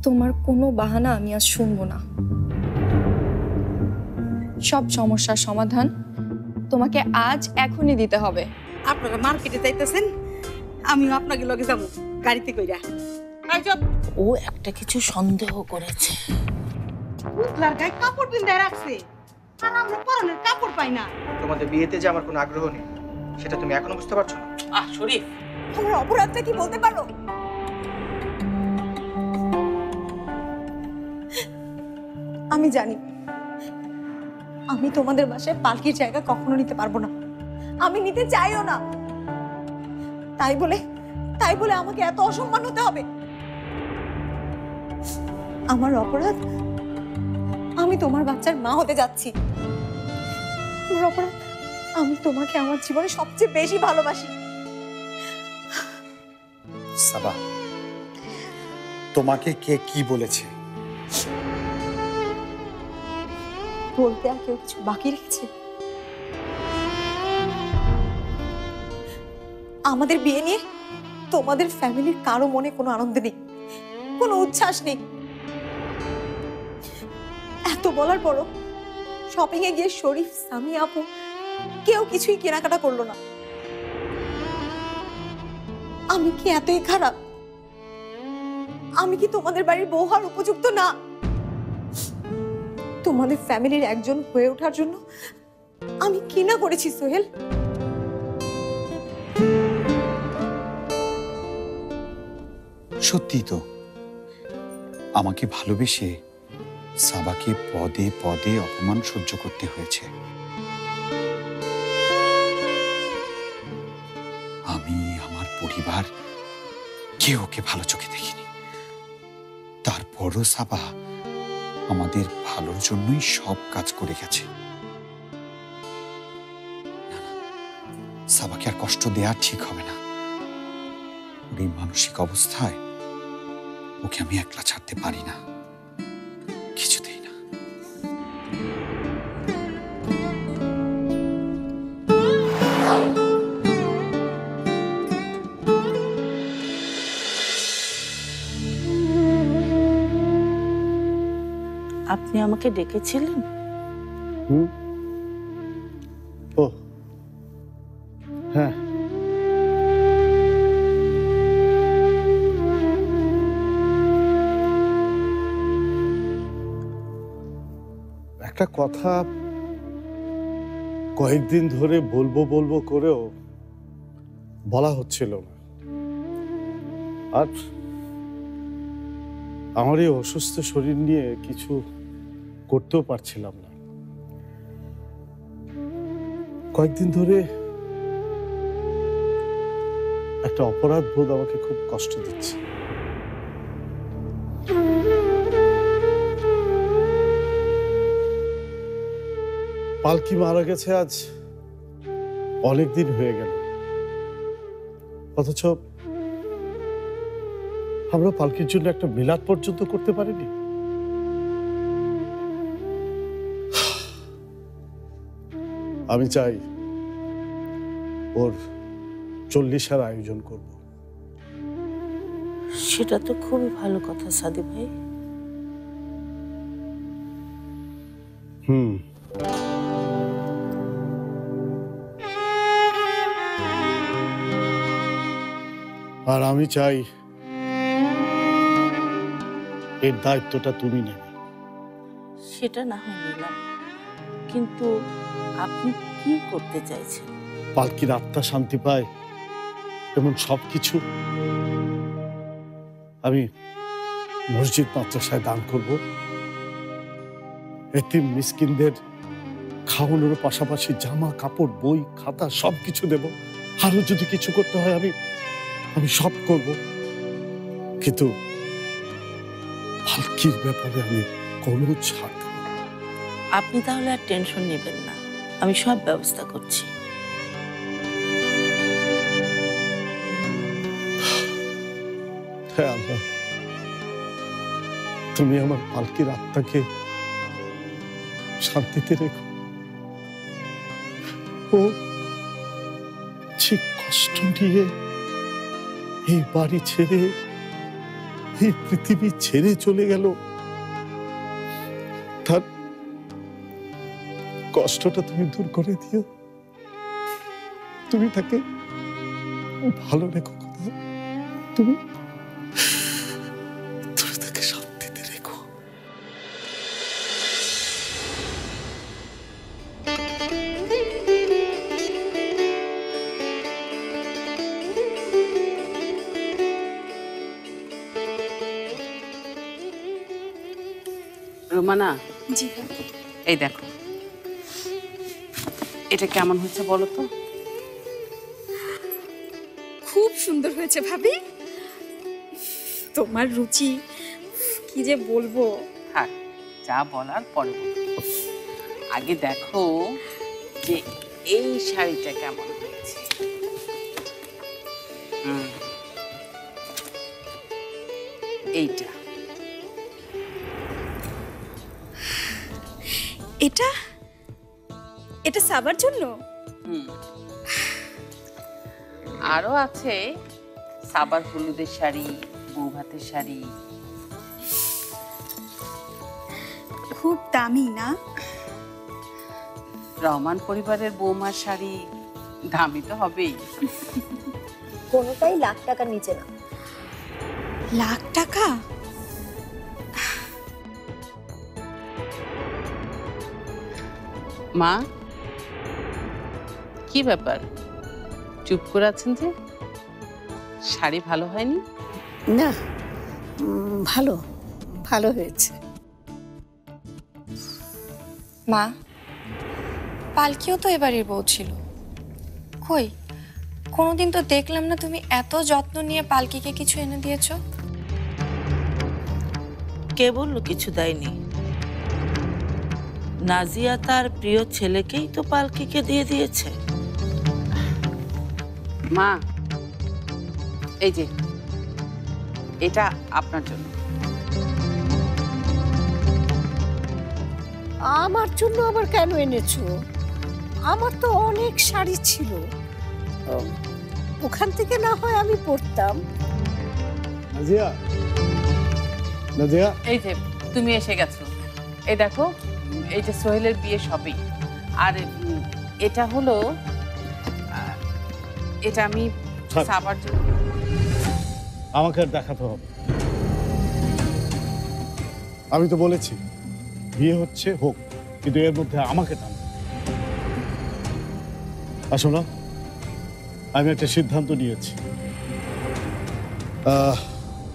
তোমার কোনো বাহানা আমি আজ শুনবো না। সব সমস্যার সমাধান তোমাকে আজ এখনই দিতে হবে। আপনারা মার্কেটে যাইতেছেন, আমিও আপনাকে লগে যাবো গাড়িতে কইরা। ও একটা কিছু সন্দেহ করেছে। পুতলার গায়ে কাপড় পিন্দায় রাখছে, আর আমরা পরনের কাপড় পাই না। তোমাদের বিয়েতে যে আমার কোনো আগ্রহ নেই সেটা তুমি এখনো বুঝতে পারছো না? শরীফ, আমার অপরাধটা কি বলতে পারো? আমি জানি আমি তোমাদের বাসায় পালকির জায়গা কখনো নিতে পারবো না, আমি নিতে চাইও না। তাই বলে আমাকে এত অসম্মান হতে হবে? আমার অপরাধ, আমি তোমার বাচ্চার মা হতে যাচ্ছি। আমার অপরাধ, আমি তোমাকে আমার জীবনে সবচেয়ে বেশি ভালোবাসি। সাবা, তোমাকে কে কি বলেছে? বলতে আর কেউ কিছু বাকি রেখেছে? আমাদের বিয়ে নিয়ে তোমাদের ফ্যামিলির কারো মনে কোনো আনন্দ নেই, কোনো উচ্ছ্বাস নেই। এত বলার পরও শপিং এ গিয়ে শরীফ, সামি আপু কেউ কিছুই কেনাকাটা করলো না। আমি কি এতই খারাপ? আমি কি তোমাদের বাড়ির বউ হওয়ার উপযুক্ত না? তোমাদের ফ্যামিলির একজন হয়ে ওঠার জন্য আমি কি না করেছি সোহেল? সত্যি তো, আমাকে ভালোবেসে সাবাকে পদে পদে অপমান সহ্য করতে হয়েছে। আমি, আমার পরিবার কেউ ওকে ভালো চোখে দেখিনি। তারপরও সাবা আমাদের ভালোর জন্যই সব কাজ করে গেছে। না না, সাবাকে আর কষ্ট দেওয়া ঠিক হবে না। ওর এই মানসিক অবস্থায় ওকে আমি একলা ছাড়তে পারি না, কিছুতেই না। আপনি আমাকে ডেকেছিলেন? ও হ্যাঁ, একটা কথা কয়েকদিন ধরে বলবো করেও বলা হচ্ছিল না। আর আমার এই অসুস্থ শরীর নিয়ে কিছু করতেও পারছিলাম না। কয়েকদিন ধরে একটা অপরাধ বোধ আমাকে খুব কষ্ট দিচ্ছে। পালকি মারা গেছে আজ অনেক দিন হয়ে গেল, অথচ আমরা পালকির জন্য একটা মিলাদ পর্যন্ত করতে পারিনি। আমি চাই ওর 40-এর আয়োজন করব। সেটা তো খুবই ভালো কথা সাদি ভাই। আর আমি চাই এর দায়িত্বটা তুমি নেবে। সেটা না হয় নিলাম, কিন্তু আপনি কি করতে চাইছেন? পালকির আত্মা শান্তি পায় এমন সবকিছু আমি মসজিদ মাদ্রাসায় দান করব। এতিম মিসকিনদের খাওয়ানোর পাশাপাশি জামা কাপড়, বই, খাতা সবকিছু দেব। আরো যদি কিছু করতে হয় আমি সব করব, কিন্তু পালকির ব্যাপারে আমি কোনো ছাড় দেব না। আপনি তাহলে আর টেনশন নেবেন না, আমি সব ব্যবস্থা করছি। হ্যাঁ আল্লাহ, তুমি আমার পালকির আত্মাকে শান্তিতে রেখো। ও যে কষ্ট নিয়ে এই বাড়ি ছেড়ে, এই পৃথিবী ছেড়ে চলে গেল, তার কষ্টটা তুমি দূর করে দিও। তুমি তাকে ভালো রেখো কথা, তুমি তুমি তাকে শান্তিতে রেখো। রোমানা, জি এই দেখো, এটা কেমন হচ্ছে বলো তো? খুব সুন্দর হয়েছে ভাবি, তোমার রুচি কি যে বলবো। থাক, যা বলার পরে বলবো। আগে দেখো যে এই শাড়িটা কেমন হয়েছে। এইটা এটা এটা সাবার জন্য? আরো আছে সাবার হলুদের শাড়ি, বৌভাতের শাড়ি। খুব দামি না? রহমান পরিবারের বৌমার শাড়ি দামি তো হবেই। কোনোটাই লাখ টাকার নিচে না। লাখ টাকা? মা, কি ব্যাপার, চুপ করে আছেন যে? শাড়ি ভালো হয়নি? না, ভালো ভালো হয়েছে। মা, পালকিও তো এবারের বউ ছিল, কই কোনোদিন তো দেখলাম না তুমি এত যত্ন নিয়ে পালকিকে কিছু এনে দিয়েছো। কে বললো কিছু দেয়নি? নাজিয়া তার প্রিয় ছেলেকেই তো পালকিকে দিয়ে দিয়েছে। মা, এই যে এটা আপনার জন্য। আমার জন্য আবার কেন এনেছো? আমার তো অনেক শাড়ি ছিল, ওখান থেকে না হয় আমি পরতাম। নাজিয়া, নাজিয়া, এই যে তুমি এসে গেছো। এই দেখো, এই যে সোহেলের বিয়ে সবই। আর এটা হলো এটা আমি থাক। সাবার জন্য। আমাকে আর দেখাতে হবে। আমি তো বলেছি বিয়ে হচ্ছে হোক, কিন্তু এর মধ্যে আমাকে টান। আসো না, আমি একটা সিদ্ধান্ত নিয়েছি।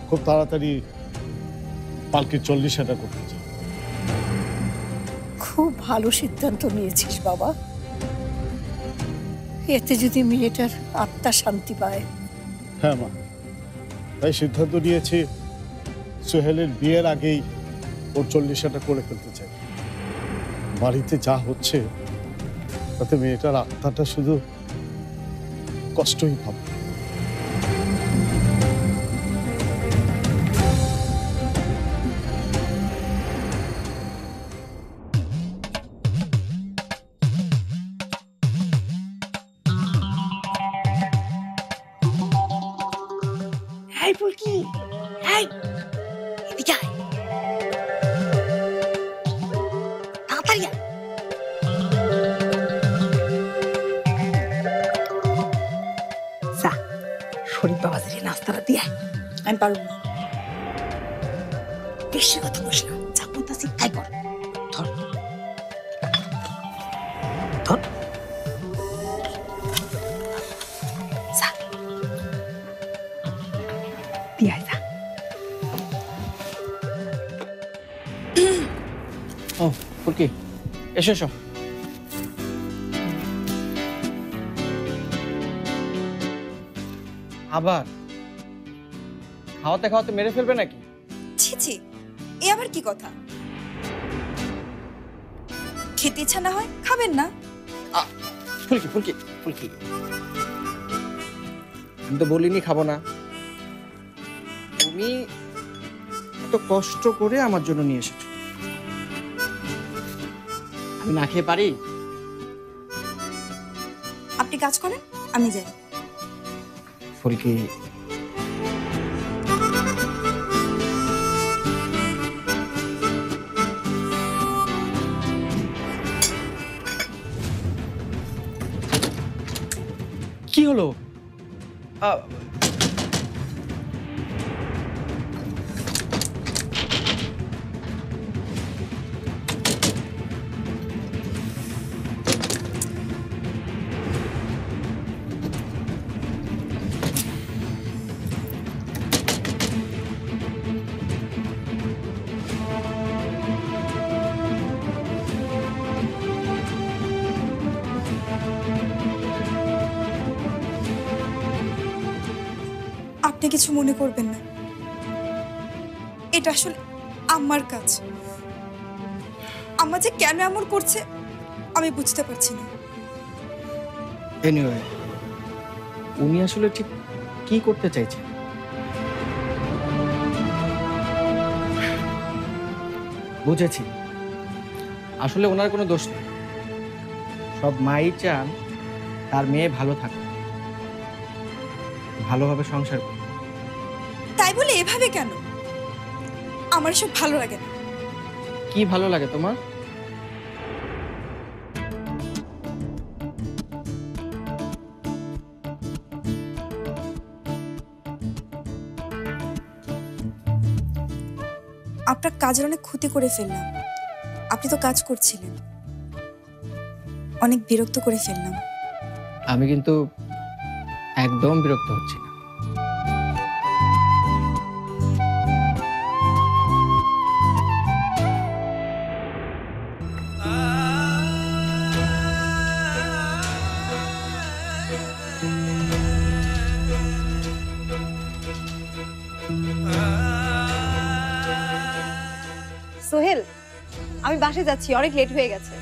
খুব তাড়াতাড়ি পালকির 40টা করতে চাই। খুব ভালো সিদ্ধান্ত নিয়েছিস বাবা, এতে যদি মেয়েটার আত্মা শান্তি পায়। হ্যাঁ মা, তাই সিদ্ধান্ত নিয়েছি সোহেলের বিয়ের আগেই ওর 40টা করে ফেলতে চাই। বাড়িতে যা হচ্ছে তাতে মেয়েটার আত্মাটা শুধু কষ্টই পাবে। এই ফুলকি, এই এদিকে আয়, তাড়াতাড়ি আয়। যা, শরীর বাবাজির নাস্তাটা দিয়ে আয়। আমি পারবো না। বেশি কথা বলিস না, যা বলতেছি তাই কর। ধর ধর, যা দিয়ে আয়, যা। ও ফুলকি, এসো এসো। আবার খাওয়াতে খাওয়াতে মেরে ফেলবে নাকি? ছি ছি, এ আবার কি কথা? খেতে ইচ্ছা না হয় খাবেন না। ফুলকি ফুলকি ফুলকি, আমি তো বলিনি খাবো না। তুমি এত কষ্ট করে আমার জন্য নিয়ে এসেছো, আমি না খেয়ে পারি? আপনি কাজ করেন, আমি যাই। ফুলকি, কি হলো? আপনি কিছু মনে করবেন না, এটা আসলে আমার কাজ। আম্মা যে কেন এমন করছে আমি বুঝতে পারছি না। এনিওয়ে, উনি আসলে ঠিক কি করতে চাইছেন? বুঝেছি, আসলে ওনার কোনো দোষ নেই। সব মাই চান তার মেয়ে ভালো থাকে, ভালোভাবে সংসার করে। তাই বলে এভাবে কেন? আমার এসব ভালো লাগে না। কি ভালো লাগে তোমার? আপনার কাজের অনেক ক্ষতি করে ফেললাম। আপনি তো কাজ করছিলেন, অনেক বিরক্ত করে ফেললাম। আমি কিন্তু একদম বিরক্ত হচ্ছি না। সোহেল, আমি বাসে যাচ্ছি, অনেক লেট হয়ে গেছে।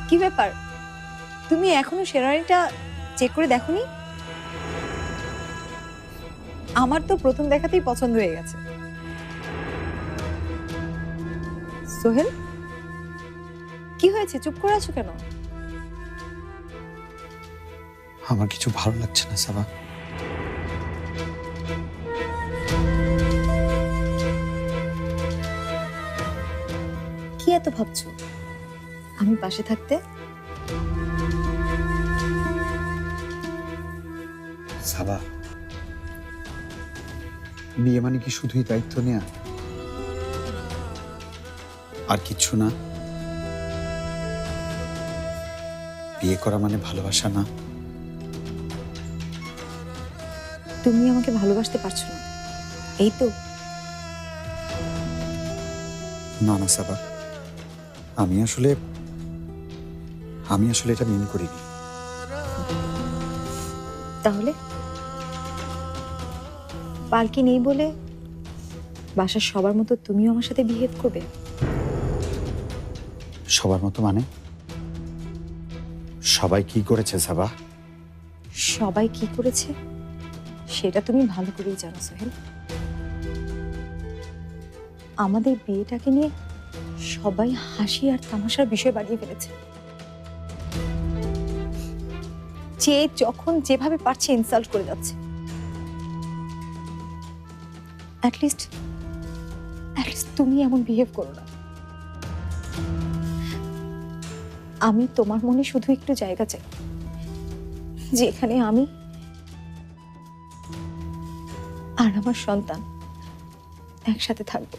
কি ব্যাপার, তুমি এখনো শেরওয়ানিটা চেক করে দেখোনি? আমার তো প্রথম দেখাতেই পছন্দ হয়ে গেছে। সোহেল, কি হয়েছে, চুপ করে আছো কেন? আমার কিছু ভালো লাগছে না সাবা। কি এত ভাবছো? আমি পাশে থাকতে? সাবা, বিয়ে মানে কি শুধুই দায়িত্ব নেয়া আর কিচ্ছু না? বিয়ে করা মানে ভালোবাসা না? তুমি আমাকে ভালোবাসতে পারছো না, এই তো? না না সাবা, আমি আসলে এটা মিন করিনি। তাহলে পালকি নেই বলে বাসার সবার মতো তুমিও আমার সাথে বিহেভ করবে? সবার মতো মানে? সবাই কি করেছে সাবা? সবাই কি করেছে সেটা তুমি ভালো করেই জানো সোহেল। আমাদের বিয়েটাকে নিয়ে সবাই হাসি আর তামাশার বিষয় বাড়িয়ে ফেলেছে। যে যখন যেভাবে পারছে ইনসাল্ট করে যাচ্ছে। অ্যাটলিস্ট তুমি এমন বিহেভ করো না। আমি তোমার মনে শুধু একটু জায়গা চাই, যেখানে আমি আর আমার সন্তান একসাথে থাকবো।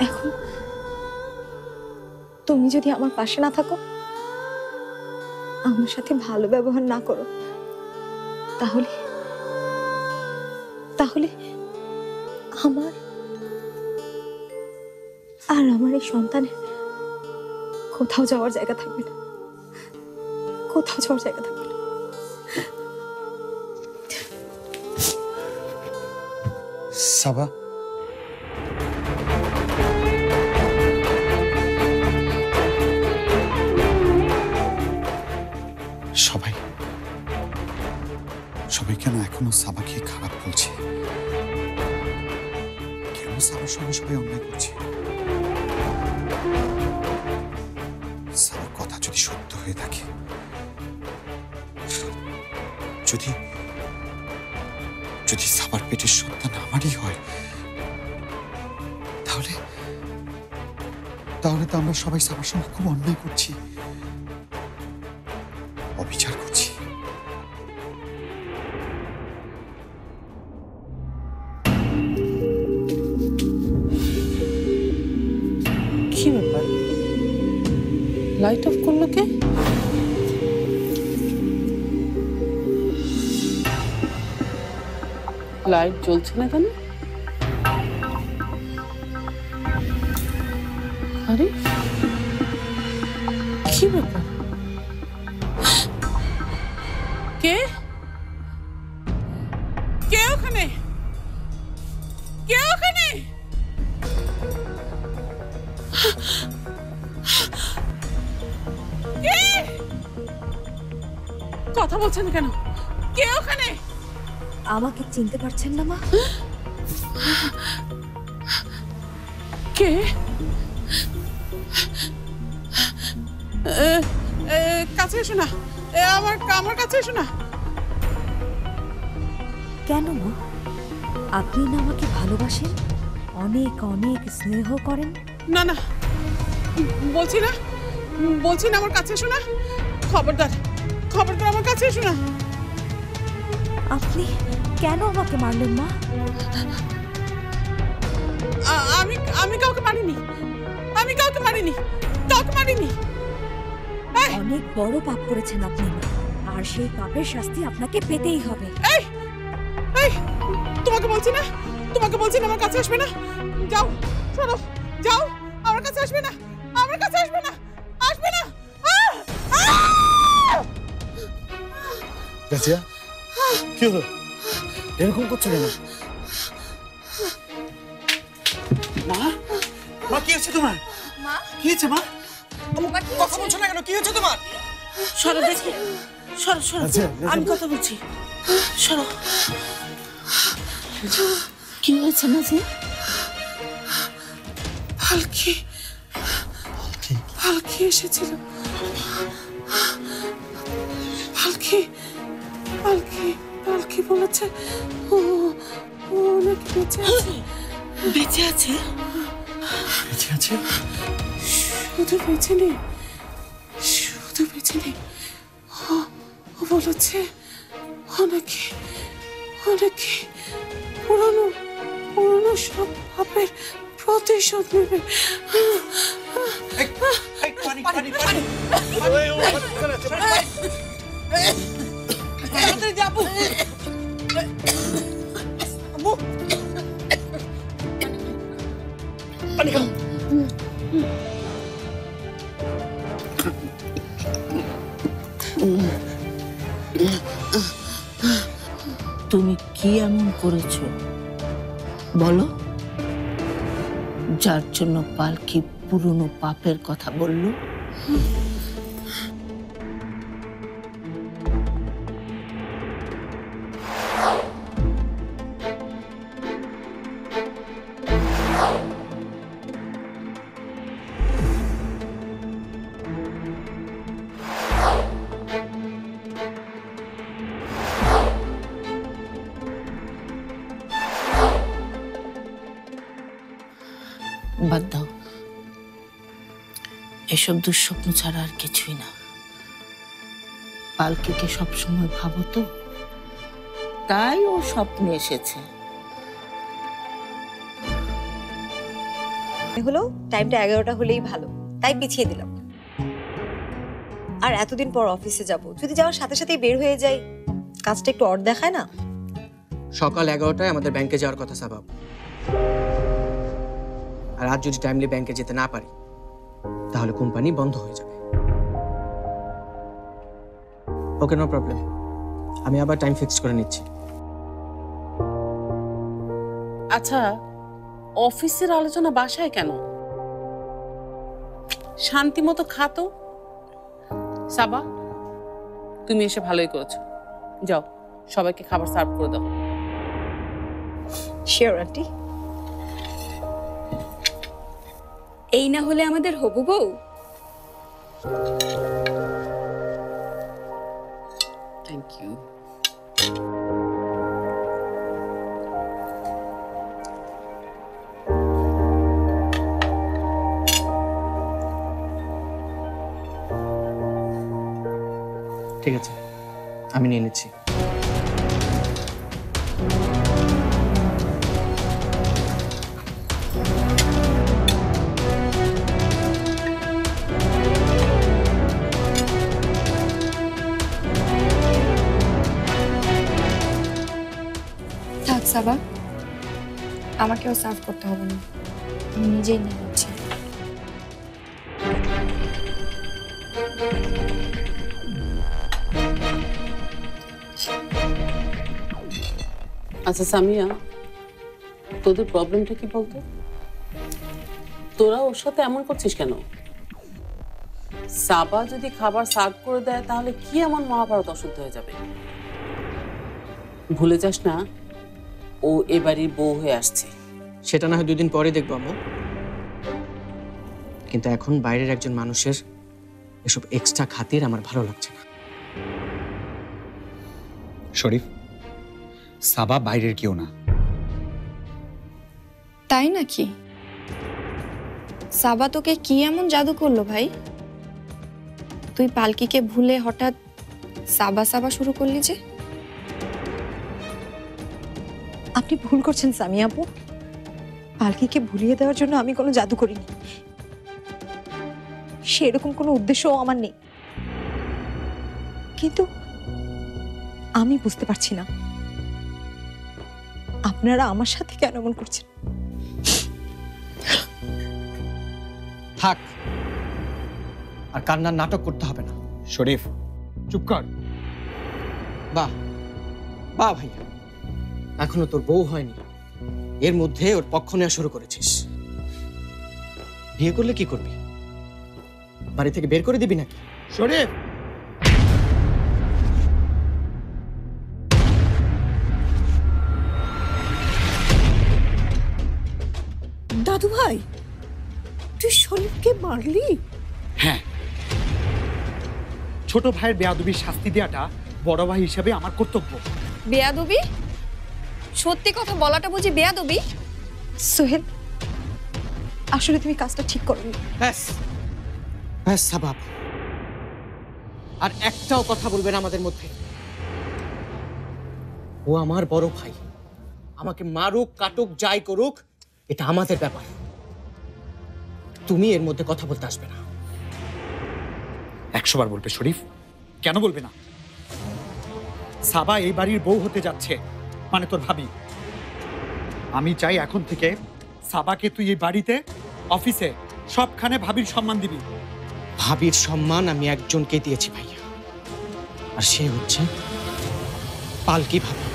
এখন তুমি যদি আমার পাশে না থাকো, আমার সাথে ভালো ব্যবহার না করো, তাহলে আমার আর আমার এই সন্তানের কোথাও যাওয়ার জায়গা থাকবে না, কোথাও যাওয়ার জায়গা থাকবে না। সাবা, সবাই কেন এখনো সাবাকে খারাপ বলছে? কেন সাবার সঙ্গে সবাই অন্যায় করছে? সাবার কথা যদি সত্য হয়ে থাকে, যদি সাবার পেটের সন্তান আমারই হয়, তাহলে তাহলে তো আমরা সবাই সাবার সঙ্গে খুব অন্যায় করছি, অবিচার করছি। কি ব্যাপার, লাইট অফ করলো কে? লাইট জ্বলছে না কেন? আরে কি ব্যাপার, কে কে ওখানে, কে ওখানে? কে? কথা বলছেন কেন? কে ওখানে? আমাকে চিনতে পারছেন না মা? কে? কাছে এসো না, আমার কাছে এসো না। কেন মা? আপনি না আমাকে ভালোবাসেন, অনেক অনেক স্নেহ করেন? না না, বলছি না আমার কাছে এসো না। খবরদার খবরদার, আমার কাছে এসো না। আপনি কেন আমাকে মারলেন মা? আমি কাউকে মারিনি, আমি কাউকে মারিনি, কাউকে মারিনি। অনেক বড় পাপ করেছেন আপনি মা, আর সেই পাপের শাস্তি আপনাকে পেতেই হবে। এই এই, তোমাকে বলছি না আমার কাছে আসবে না। যাও, শোনো, যাও, আমার কাছে আসবে না, আমার কাছে আসবে না, আসবে না। রাজিয়া, কি হলো? এরকম করছো কেন? মা, মা কি হচ্ছে তোমার? মা, কি হচ্ছে মা? কথা বলছো না কেন? কি হচ্ছে তোমার? সরো দেখি, সরো সরো, আচ্ছা, আমি কথা বলছি, সরো। কি হয়েছে নাজি? পালকি এসেছিল, পালকি বলেছে ও নাকি বেঁচে আছে। বেঁচে আছে? বেঁচে আছে? শুধু বেঁচে নেই, ও বলেছে অনেকে পুরনো সব পাপের প্রতিশোধ নেবে। যাবো তুমি কি এমন করেছো বলো, যার জন্য পালকি পুরনো পাপের কথা বলল? বাদ দাও, এসব দুঃস্বপ্ন ছাড়া আর কিছুই না। পালকিকে সবসময় ভাবো তো, তাই ও স্বপ্নে এসেছে। হলো টাইমটা 11টা হলেই ভালো, তাই পিছিয়ে দিলাম। আর এতদিন পর অফিসে যাব, যদি যাওয়ার সাথে সাথেই বের হয়ে যাই, কাজটা একটু অড দেখায় না? সকাল 11টায় আমাদের ব্যাংকে যাওয়ার কথা সাবাব। আর আজ যদি টাইমলি ব্যাংকে যেতে না পারি, তাহলে কোম্পানি বন্ধ হয়ে যাবে। ওকে, নো প্রবলেম, আমি আবার টাইম ফিক্স করে নিচ্ছি। আচ্ছা, অফিসের আলোচনা বাসায় কেন? শান্তি মতো খাতো। সাবা, তুমি এসে ভালোই করেছো। যাও, সবাইকে খাবার সার্ভ করে দাও। Sure aunty. এই না হলে আমাদের হবু বউ। Thank you. ঠিক আছে, আমি নিয়ে নিচ্ছি। থাক সাবা, আমাকেও সার্ভ করতে হবে না, আমি নিজেই নিয়ে নিচ্ছি। আচ্ছা সামিয়া, তোদের প্রবলেমটা কি বলতো? তোরা ওর সাথে এমন করছিস কেন? সাবা যদি খাবার সার্ভ করে দেয় তাহলে কি এমন মহাভারত অশুদ্ধ হয়ে যাবে? ভুলে যাস না ও এ বাড়ির বউ হয়ে আসছে। সেটা না হয় 2 দিন পরে দেখবো আম্মু, কিন্তু এখন বাইরের একজন মানুষের এসব এক্সট্রা খাতির আমার ভালো লাগছে না। শরীফ, সাবা বাইরের কেউ না। তাই নাকি? সাবা তোকে কি এমন জাদু করলো ভাই? তুই পালকিকে ভুলে হঠাৎ সাবা সাবা শুরু করলি যে? আপনি ভুল করছেন সামিয়া আপু। পালকিকে ভুলিয়ে দেওয়ার জন্য আমি কোনো জাদু করিনি, সেরকম কোনো উদ্দেশ্যও আমার নেই। কিন্তু আমি বুঝতে পারছি না আপনারা আমার সাথে কেন এমন করছেন। থাক, আর কান্নার নাটক করতে হবে না। শরীফ চুপ কর। বাহ বাহ ভাইয়া, এখনো তোর বউ হয়নি, এর মধ্যে ওর পক্ষ নেওয়া শুরু করেছিস। বিয়ে করলে কি করবি? বাড়ি থেকে বের করে দিবি নাকি? শরীফ, দাদু ভাই, তুই শরীফকে মারলি? হ্যাঁ, ছোট ভাইয়ের বেয়াদবির শাস্তি দেওয়াটা বড় ভাই হিসেবে আমার কর্তব্য। বেয়াদবি? সত্যি কথা বলাটা বুঝি বেয়াদবি? সোহেল, আসলে তুমি কাজটা ঠিক করোনি। ব্যাস ব্যাস সাবাব, আর একটাও কথা বলবে না আমাদের মধ্যে। ও আমার বড় ভাই, আমাকে মারুক কাটুক যাই করুক, এটা আমাদের ব্যাপার। তুমি এর মধ্যে কথা বলতে আসবে না। 100 বার বলবে শরীফ, কেন বলবে না? সাবা এই বাড়ির বউ হতে যাচ্ছে, মানে তোর ভাবি। আমি চাই এখন থেকে সাবাকে তুই এই বাড়িতে, অফিসে, সবখানে ভাবির সম্মান দিবি। ভাবির সম্মান আমি একজনকে দিয়েছি ভাইয়া, আর সে হচ্ছে পালকি ভাবি।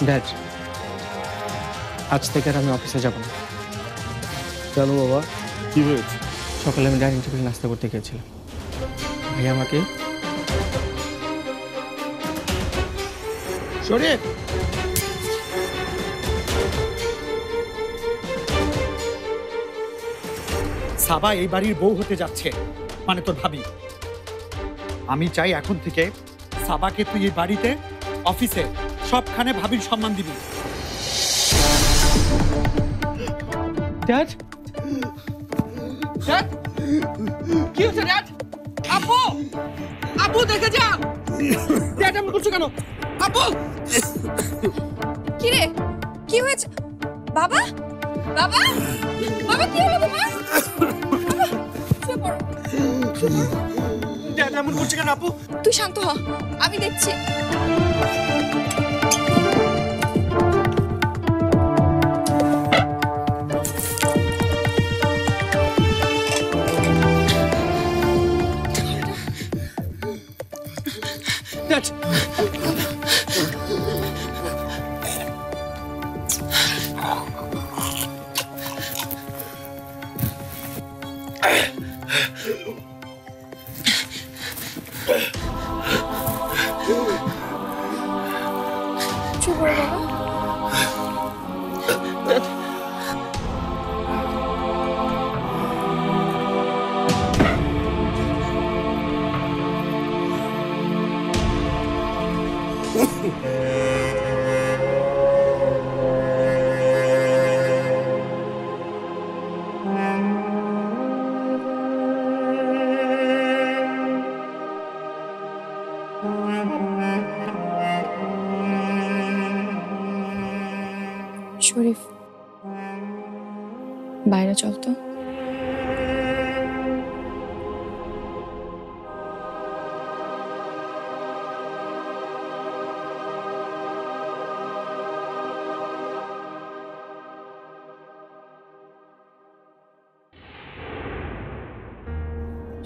ড্যাড, আজ থেকে আর আমি অফিসে যাব না। কেন বাবা, কি হয়েছে? সকালে আমি ডাইনিং টেবিলে নাস্তা করতে গিয়েছিলাম, ভাই আমাকে শরীফ, সাবা এই বাড়ির বউ হতে যাচ্ছে, মানে তোর ভাবি। আমি চাই এখন থেকে সাবাকে তুই এই বাড়িতে, অফিসে, সবখানে ভাবির সম্মান দিবি। ড্যাড, ড্যাড, কি হচ্ছে ড্যাড? আপু, আপু দেখে যাও। ড্যাড এমন করছো কেন? আপু, কি রে, কি হয়েছে? বাবা, বাবা, বাবা কি হলো তোমার? ড্যাড এমন করছে কেন আপু? তুই শান্ত হ, আমি দেখছি। ড্যাড, চুপ করো বাবা। শরীফ, বাইরে চল তো।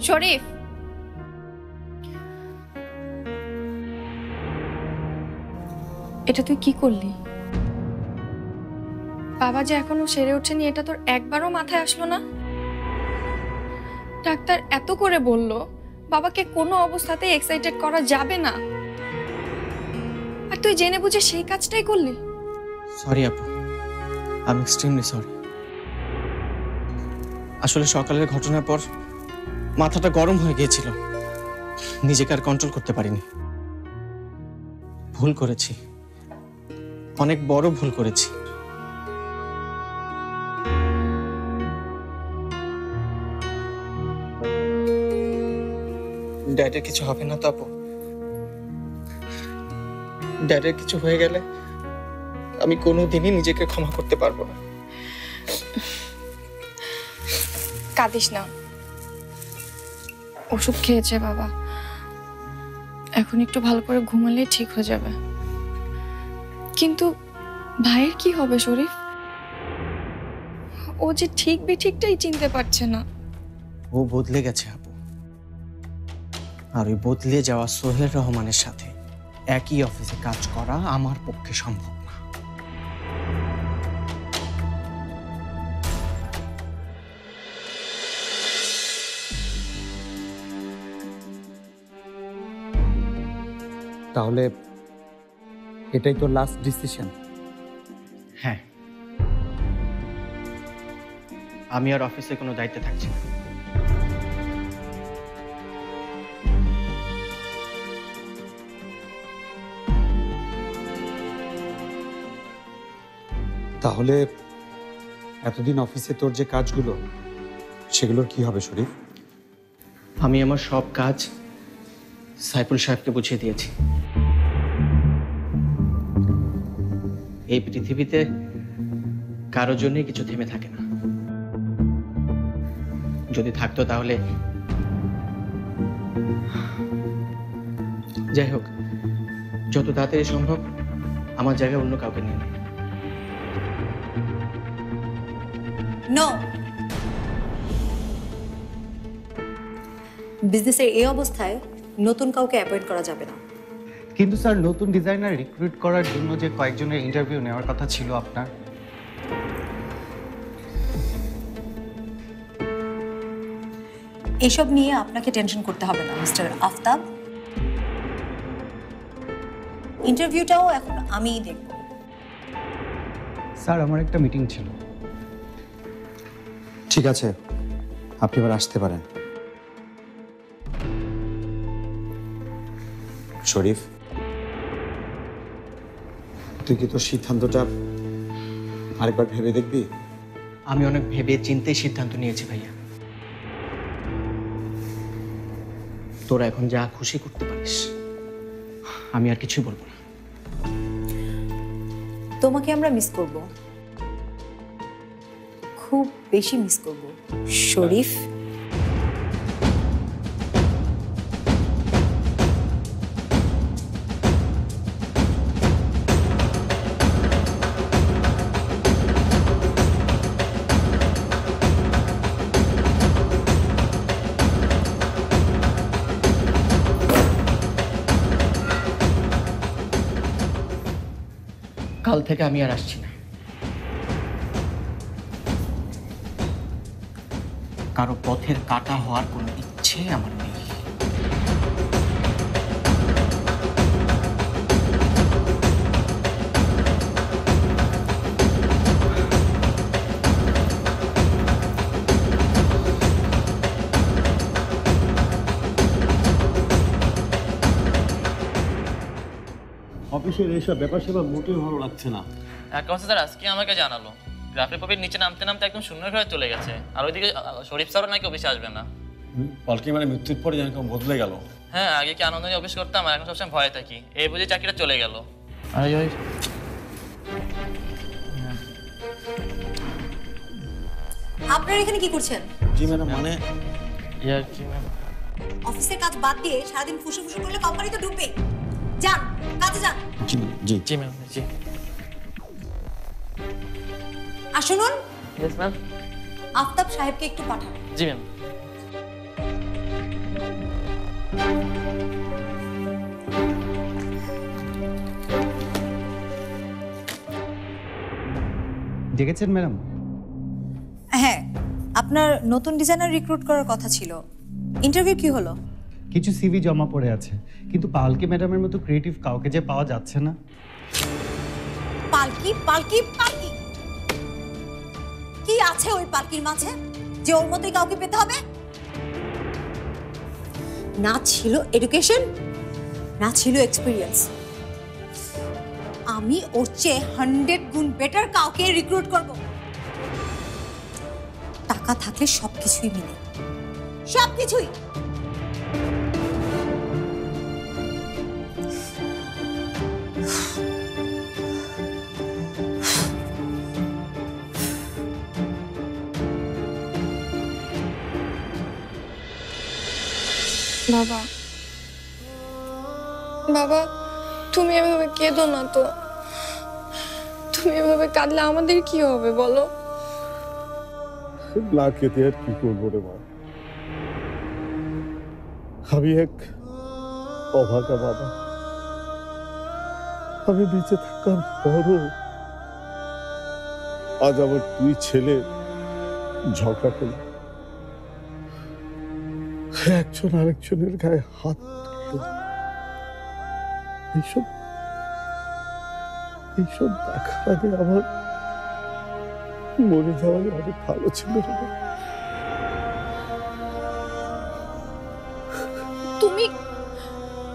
শরীফ, এটা তুই কি করলি? বাবা যে এখনো সেরে ওঠেনি এটা তোর একবারও মাথায় আসলো না? ডাক্তার এত করে বলল বাবাকে কোনো অবস্থাতেই এক্সাইটেড করা যাবে না, আর তুই জেনে বুঝে সেই কাজটাই করলি। সরি আপু, আই এম এক্সট্রিমলি সরি। আসলে সকালের ঘটনার পর মাথাটা গরম হয়ে গিয়েছিল, নিজেকে আর কন্ট্রোল করতে পারিনি। ভুল করেছি, অনেক বড় ভুল করেছি। ড্যাডের কিছু হবে না তো আপু? ড্যাডের কিছু হয়ে গেলে আমি কোনোদিনই নিজেকে ক্ষমা করতে পারবো না। কাঁদিস না, ওষুধ খেয়েছে বাবা, এখন একটু ভালো করে ঘুমালে ঠিক হয়ে যাবে। কিন্তু ভাইয়ের কি হবে শরীফ? ও যে ঠিক বেঠিকটাই চিনতে পারছে না। ও বদলে গেছে আপু, আর ওই বদলে যাওয়া সোহেল রহমানের সাথে একই অফিসে কাজ করা আমার পক্ষে সম্ভব না। তাহলে এটাই তো লাস্ট ডিসিশন? হ্যাঁ, আমি আর অফিসে কোনো দায়িত্বে থাকছি না। তাহলে এতদিন অফিসে তোর যে কাজগুলো, সেগুলোর কি হবে শরীফ? আমি আমার সব কাজ সাইফুল সাহেবকে বুঝিয়ে দিয়েছি। এই পৃথিবীতে কারোর জন্যই কিছু থেমে থাকে না, যদি থাকতো তাহলে। যাই হোক, যত তাড়াতাড়ি সম্ভব আমার জায়গায় অন্য কাউকে নিয়ে নেয়। নো, বিজনেসের এই অবস্থায় নতুন কাউকে অ্যাপয়েন্ট করা যাবে না। কিন্তু স্যার, নতুন ডিজাইনার রিক্রুট করার জন্য যে কয়েকজনের ইন্টারভিউ নেওয়ার কথা ছিল আপনার। এসব নিয়ে আপনাকে টেনশন করতে হবে না মিস্টার আফতাব। ইন্টারভিউটাও এখন আমিই দেখব। স্যার, আমার একটা মিটিং ছিল। ঠিক আছে, আপনি এবার আসতে পারেন। শরীফ, তুই কি তোর সিদ্ধান্তটা আরেকবার ভেবে দেখবি? আমি অনেক ভেবে চিন্তে সিদ্ধান্ত নিয়েছি ভাইয়া। তোরা এখন যা খুশি করতে পারিস, আমি আর কিছুই বলবো না। তোমাকে আমরা মিস করব, খুব বেশি মিস করব শরীফ। কাল থেকে আমি আর আসছি না। কারো পথের কাটা হওয়ার কোনো ইচ্ছে আমার নেই। অফিসের এইসব ব্যাপার সেবা মোটেও ভালো লাগছে না। অ্যাকাউন্টস স্যার আজকে আমাকে জানালো গ্রাফের কপির নিচে নামতে নামতে একদম শূন্য ঘরে চলে গেছে, আর ওইদিকে শরীফ স্যারও নাকি অফিসে আসবে না। পালকি মানে মৃত্যুর পরে যেন কেউ বদলে গেল। হ্যাঁ, আগে কি আনন্দ নিয়ে অফিস করতাম, আর এখন সবসময় ভয়ে থাকি। এই বুঝে চাকরিটা চলে গেল। আরে ওই আপনারা এখানে কি করছেন? জি ম্যাডাম, মানে ইয়ার কি ম্যাম, অফিসের কাজ বাদ দিয়ে সারাদিন ফুসু ফুসু করলে কোম্পানি তো ডুববে। যান, কাজে যান। জি জি জি ম্যাম, জি। আর শুনুন, ইয়েস ম্যাম। আফতাব সাহেবকে একটু পাঠান। জি ম্যাম। দেখেছেন ম্যাডাম? হ্যাঁ, আপনার নতুন ডিজাইনার রিক্রুট করার কথা ছিল। ইন্টারভিউ কি হলো? কিছু সিভি জমা পড়ে আছে, কিন্তু পালকি ম্যাডামের মতো ক্রিয়েটিভ কাউকে যে পাওয়া যাচ্ছে না। পালকি পালকি পালকি কি আছে ওই পালকির মাঝে যে ওর মতোই কাউকে পেতে হবে? না ছিল এডুকেশন, না ছিল এক্সপিরিয়েন্স। আমি ওর চেয়ে 100 গুণ বেটার কাউকে রিক্রুট করব। টাকা থাকলে সবকিছুই মিলে, সবকিছুই। বাবা, বাবা, তুমি এভাবে কেঁদো না তো। তুমি এভাবে কাঁদলে আমাদের কি হবে বলো? না কেঁদে আর কি করবো রে মা। আমি এক অভাগা বাবা। আমি বেঁচে থাকার পরও আজ আমার 2 ছেলে ঝগড়া করল, একজন আরেকজনের গায়ে হাত তুলল। এইসব এইসব দেখার আগে আমার মরে যাওয়াই অনেক ভালো ছিল রে মা। তুমি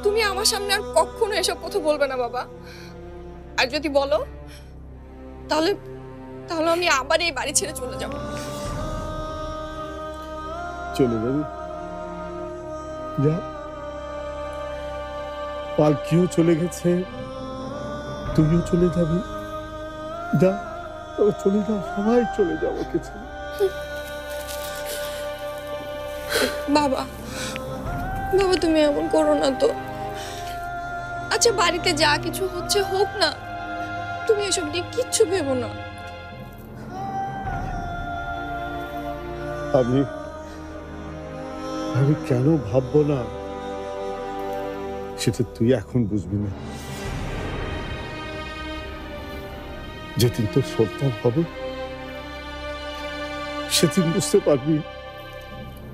তুমি আমার সামনে আর কখনো এসব কথা বলবে না বাবা। আর যদি বলো তাহলে তাহলে আমি আবার এই বাড়ি ছেড়ে চলে যাব। চলে যাবি? যা, পালকিও চলে গেছে, তুইও চলে যাবি। যা, তবে চলে যাও, সবাই চলে যাবো কিছু। বাবা, বাবা, তুমি এমন করো না তো। আচ্ছা, বাড়িতে যা কিছু হচ্ছে হোক না, তুমি এসব নিয়ে কিচ্ছু ভেবো না। আমি কেন ভাববো না সেটা তুই এখন বুঝবি না। যেদিন তোর সন্তান হবে সেদিন বুঝতে পারবি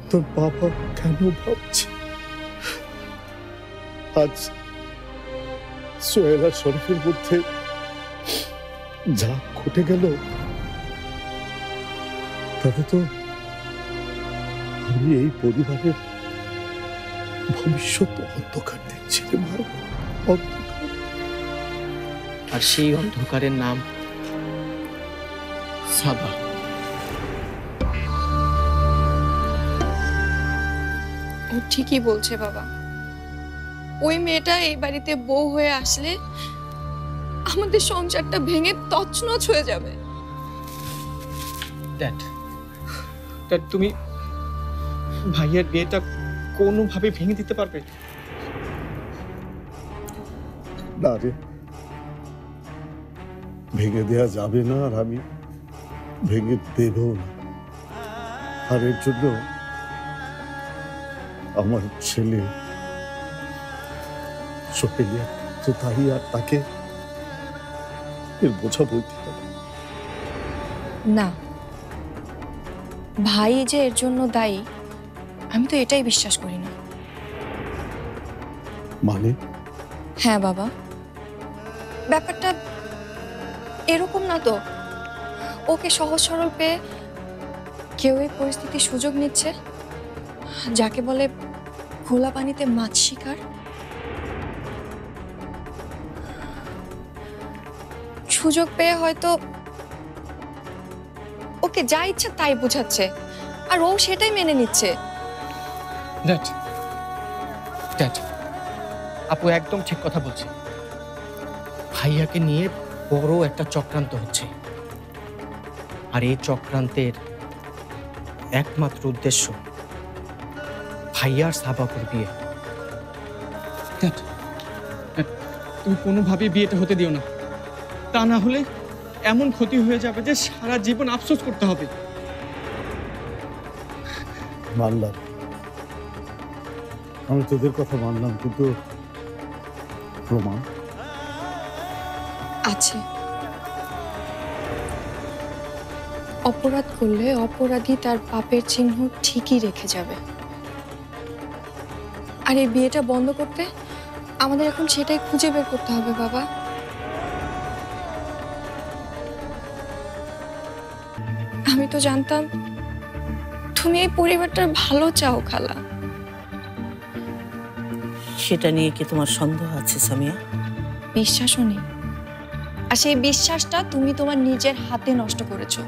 তোর বাবা কেন ভাবছে। আজ সোহেল আর শরীফের মধ্যে যা ঘটে গেল তাতে তো আমি এই পরিবারের ভবিষ্যৎ অন্ধকার দেখছি রে মা, অন্ধকার। আর সেই অন্ধকারের নাম সাবা। ও ঠিকই বলছে বাবা। ওই মেয়েটা এই বাড়িতে বউ হয়ে আসলে আমাদের সংসারটা ভেঙে তছনছ হয়ে যাবে। ড্যাড, তুমি ভাইয়ের বিয়েটা কোনোভাবে ভেঙে দিতে পারবে? না রে, ভেঙে দেয়া যাবে না, আর আমি ভেঙে দেবও না। আর এর জন্য আমার ছেলে সোহেলিয়া তো তাই, আর তাকে এর বোঝা বলতে হবে না। ভাই যে এর জন্য দায়ী, আমি তো এটাই বিশ্বাস করি না। মানে? হ্যাঁ বাবা, ব্যাপারটা এরকম না তো। ওকে সহজ সরল পেয়ে কেউ এই পরিস্থিতির সুযোগ নিচ্ছে, যাকে বলে খোলা পানিতে মাছ শিকার। সুযোগ পেয়ে হয়তো ওকে যা ইচ্ছা তাই বোঝাচ্ছে, আর ও সেটাই মেনে নিচ্ছে। ড্যাড, ড্যাড, আপু একদম ঠিক কথা বলছে। ভাইয়াকে নিয়ে বড় একটা চক্রান্ত হচ্ছে, আর এই চক্রান্তের একমাত্র উদ্দেশ্য ভাইয়ার সাবাপুর বিয়ে। ড্যাড, তুমি কোনোভাবেই বিয়েটা হতে দিও না, তা না হলে এমন ক্ষতি হয়ে যাবে যে সারা জীবন আফসোস করতে হবে। মানলাম, আমি তোদের কথা মানলাম, কিন্তু প্রমাণ আছে। অপরাধ করলে অপরাধী তার পাপের চিহ্ন ঠিকই রেখে যাবে। আর এই বিয়েটা বন্ধ করতে আমাদের এখন সেটাই খুঁজে বের করতে হবে বাবা। আমি তো জানতাম তুমি এই পরিবারটার ভালো চাও খালা। সেটা নিয়ে কি তোমার সন্দেহ আছে সামিয়া? বিশ্বাসও নেই, আর সেই বিশ্বাসটা তুমি তোমার নিজের হাতে নষ্ট করেছো।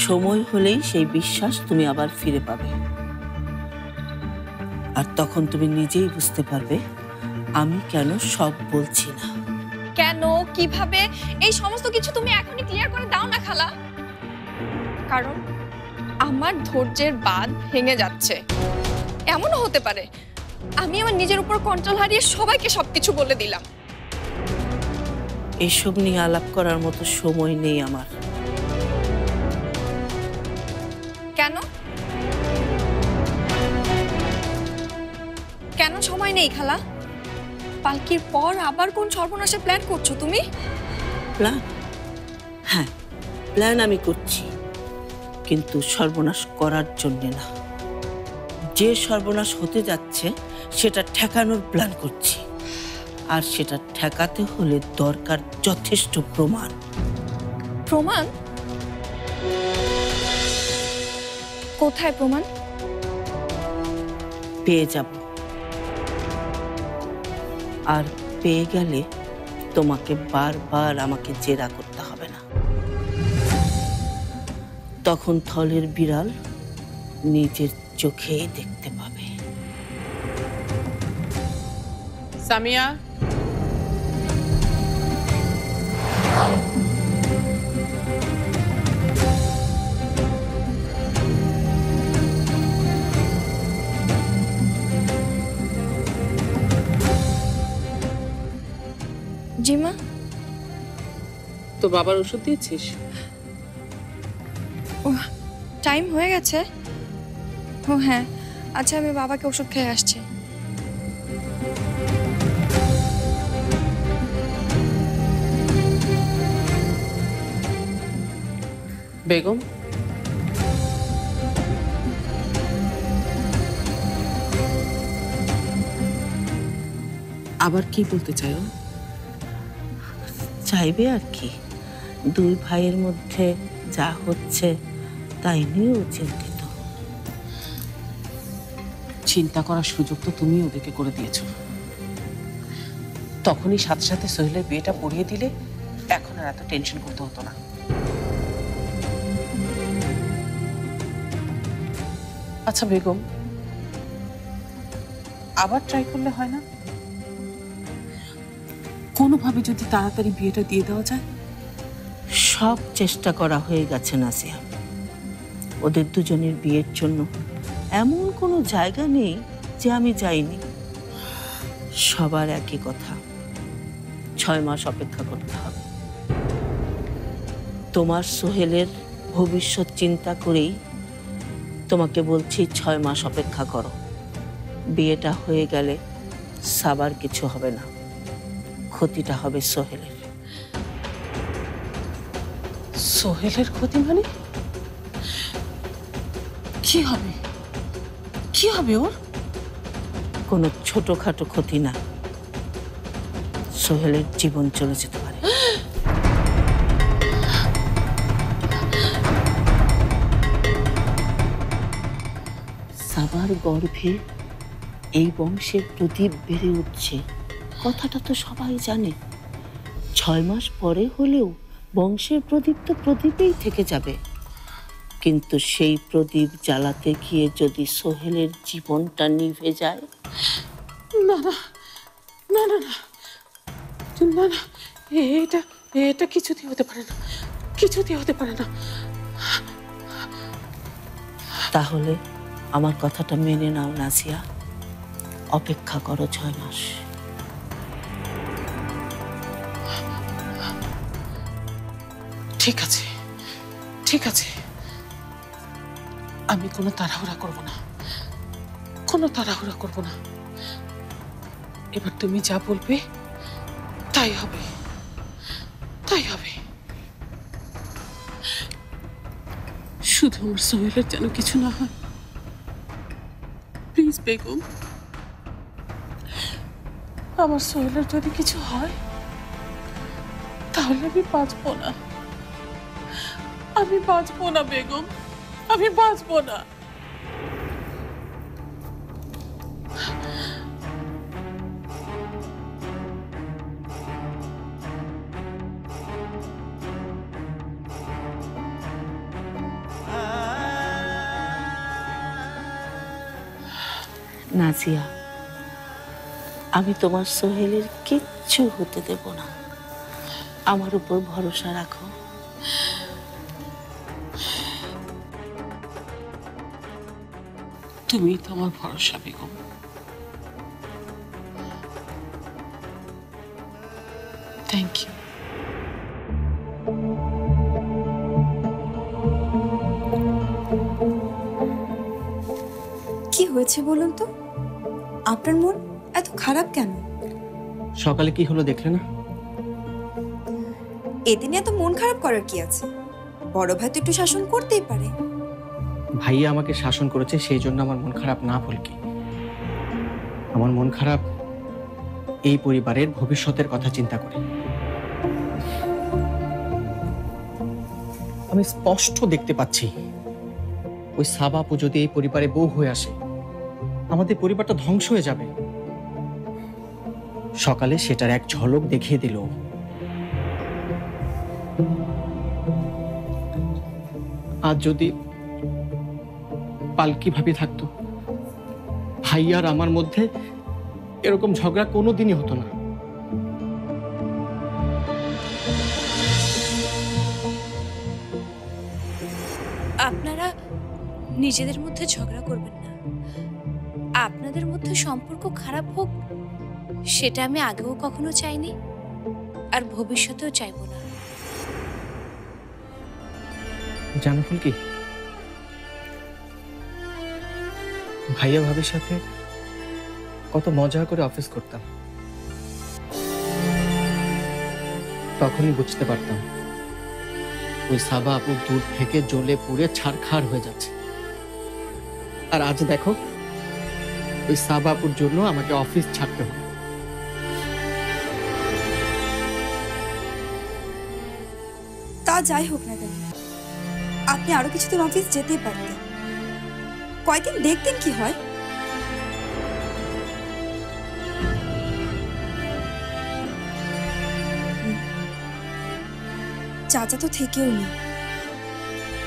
সময় হলেই সেই বিশ্বাস তুমি আবার ফিরে পাবে, আর তখন তুমি নিজেই বুঝতে পারবে আমি কেন সব বলছি না। কেন, কিভাবে, এই সমস্ত কিছু তুমি এখনই ক্লিয়ার করে দাও না খালা। কারণ আমার ধৈর্যের বাঁধ ভেঙে যাচ্ছে। এমনও হতে পারে আমি আমার নিজের উপর কন্ট্রোল হারিয়ে সবাইকে সবকিছু বলে দিলাম। এসব নিয়ে আলাপ করার মতো সময় নেই আমার। কেন কেন সময় নেই খালা? পালকির পর আবার কোন সর্বনাশের প্ল্যান করছো তুমি? প্ল্যান? হ্যাঁ, প্ল্যান আমি করছি, কিন্তু সর্বনাশ করার জন্য না। যে সর্বনাশ হতে যাচ্ছে সেটা ঠেকানোর প্ল্যান করছি, আর সেটা ঠেকাতে হলে দরকার যথেষ্ট প্রমাণ। প্রমাণ? কোথায় প্রমাণ? পেয়ে যাব, আর পেয়ে গেলে তোমাকে বারবার আমাকে জেরা করতে হবে না। তখন থলের বিড়াল নিজের চোখেই দেখতে পাবে। সামিয়া, জিমা, তো বাবার ওষুধ দিয়েছিস? টাইম হয়ে গেছে। ও হ্যাঁ, আচ্ছা আমি বাবাকে ওষুধ খেয়ে আসছি। বেগম, আবার কি বলতে চাই? চাইবে আর কি, দুই ভাইয়ের মধ্যে যা হচ্ছে তাই নিয়েও চিন্তিত। চিন্তা করার সুযোগ তো তুমি ওদেরকে করে দিয়েছো। তখনই সাথে সাথে সোহেলের বিয়েটা পড়িয়ে দিলে এখন আর এত টেনশন করতে হতো না। আচ্ছা বেগম, আবার ট্রাই করলে হয় না? কোনোভাবে যদি তাড়াতাড়ি বিয়েটা দিয়ে দেওয়া যায়? সব চেষ্টা করা হয়ে গেছে নাসিয়া। ওদের দুজনের বিয়ের জন্য এমন কোনো জায়গা নেই যে আমি যাইনি। সবার একই কথা, 6 মাস অপেক্ষা করতে হবে। তোমার সোহেলের ভবিষ্যৎ চিন্তা করেই তোমাকে বলছি 6 মাস অপেক্ষা করো। বিয়েটা হয়ে গেলে সাবার কিছু হবে না, ক্ষতিটা হবে সোহেলের। সোহেলের ক্ষতি মানে? কি হবে? কি হবে ওর? কোনো ছোটখাটো ক্ষতি না, সোহেলের জীবন চলে যেতে পারে। সাবার গর্ভে এই বংশের প্রদীপ বেড়ে উঠছে, কথাটা তো সবাই জানে। 6 মাস পরে হলেও বংশের প্রদীপ তো প্রদীপেই থেকে যাবে, কিন্তু সেই প্রদীপ জ্বালাতে গিয়ে যদি সোহেলের জীবনটা নিভে যায়। না না না না না না না, এটা এটা কিছুতেই হতে পারে না, কিছুতেই হতে পারে না। তাহলে আমার কথাটা মেনে নাও নাজিয়া, অপেক্ষা করো 6 মাস। ঠিক আছে, ঠিক আছে, আমি কোনো তাড়াহুড়া করব না, কোনো তাড়াহুড়া করব না। এবার তুমি যা বলবে তাই হবে, তাই হবে। শুধু আমার সোহেলের যেন কিছু না হয়, প্লিজ বেগম। আমার সোহেলের যদি কিছু হয় তাহলে আমি বাঁচবো না, আমি বাঁচবো না বেগম, আমি বাঁচবো না। নাজিয়া, আমি তোমার সোহেলের কিচ্ছু হতে দেব না, আমার উপর ভরসা রাখো। তুমি তো আমার ভরসা বেগম। Thank you. কি হয়েছে বলুন তো? আপনার মন এত খারাপ কেন? সকালে কি হলো দেখলে না? এদিনে এত মন খারাপ করার কি আছে? বড় ভাই তো একটু শাসন করতেই পারে। ভাইয়া আমাকে শাসন করেছে, সেই জন্য আমার মন খারাপ না বলকি। আমার মন খারাপ এই পরিবারের ভবিষ্যতের কথা চিন্তা করে। আমি স্পষ্ট দেখতে পাচ্ছি ওই সাবা আপু যদি এই পরিবারে বউ হয়ে আসে, আমাদের পরিবারটা ধ্বংস হয়ে যাবে। সকালে সেটার এক ঝলক দেখিয়ে দিল। আজ যদি পালকি ভাবি থাকতো, ভাই আর আমার মধ্যে এরকম ঝগড়া কোনোদিনই হতো না। আপনারা নিজেদের মধ্যে ঝগড়া করবেন না। আপনাদের মধ্যে সম্পর্ক খারাপ হোক সেটা আমি আগেও কখনো চাইনি, আর ভবিষ্যতেও চাইবো না। জানো ফুলকি, ভাইয়া ভাবির সাথে কত মজা করে অফিস করতাম, তখনই বুঝতে পারতাম ওই সাবা আপু দূর থেকে জ্বলে পুড়ে ছারখার হয়ে যাচ্ছে। আর আজ দেখো, ওই সাবা আপুর জন্য আমাকে অফিস ছাড়তে হবে। তা যাই হোক না কেন, আপনি আরো কিছুদিন অফিস যেতেই পারতেন। কয়দিন দেখতেন কি হয়। চাচা তো থেকেও নেই।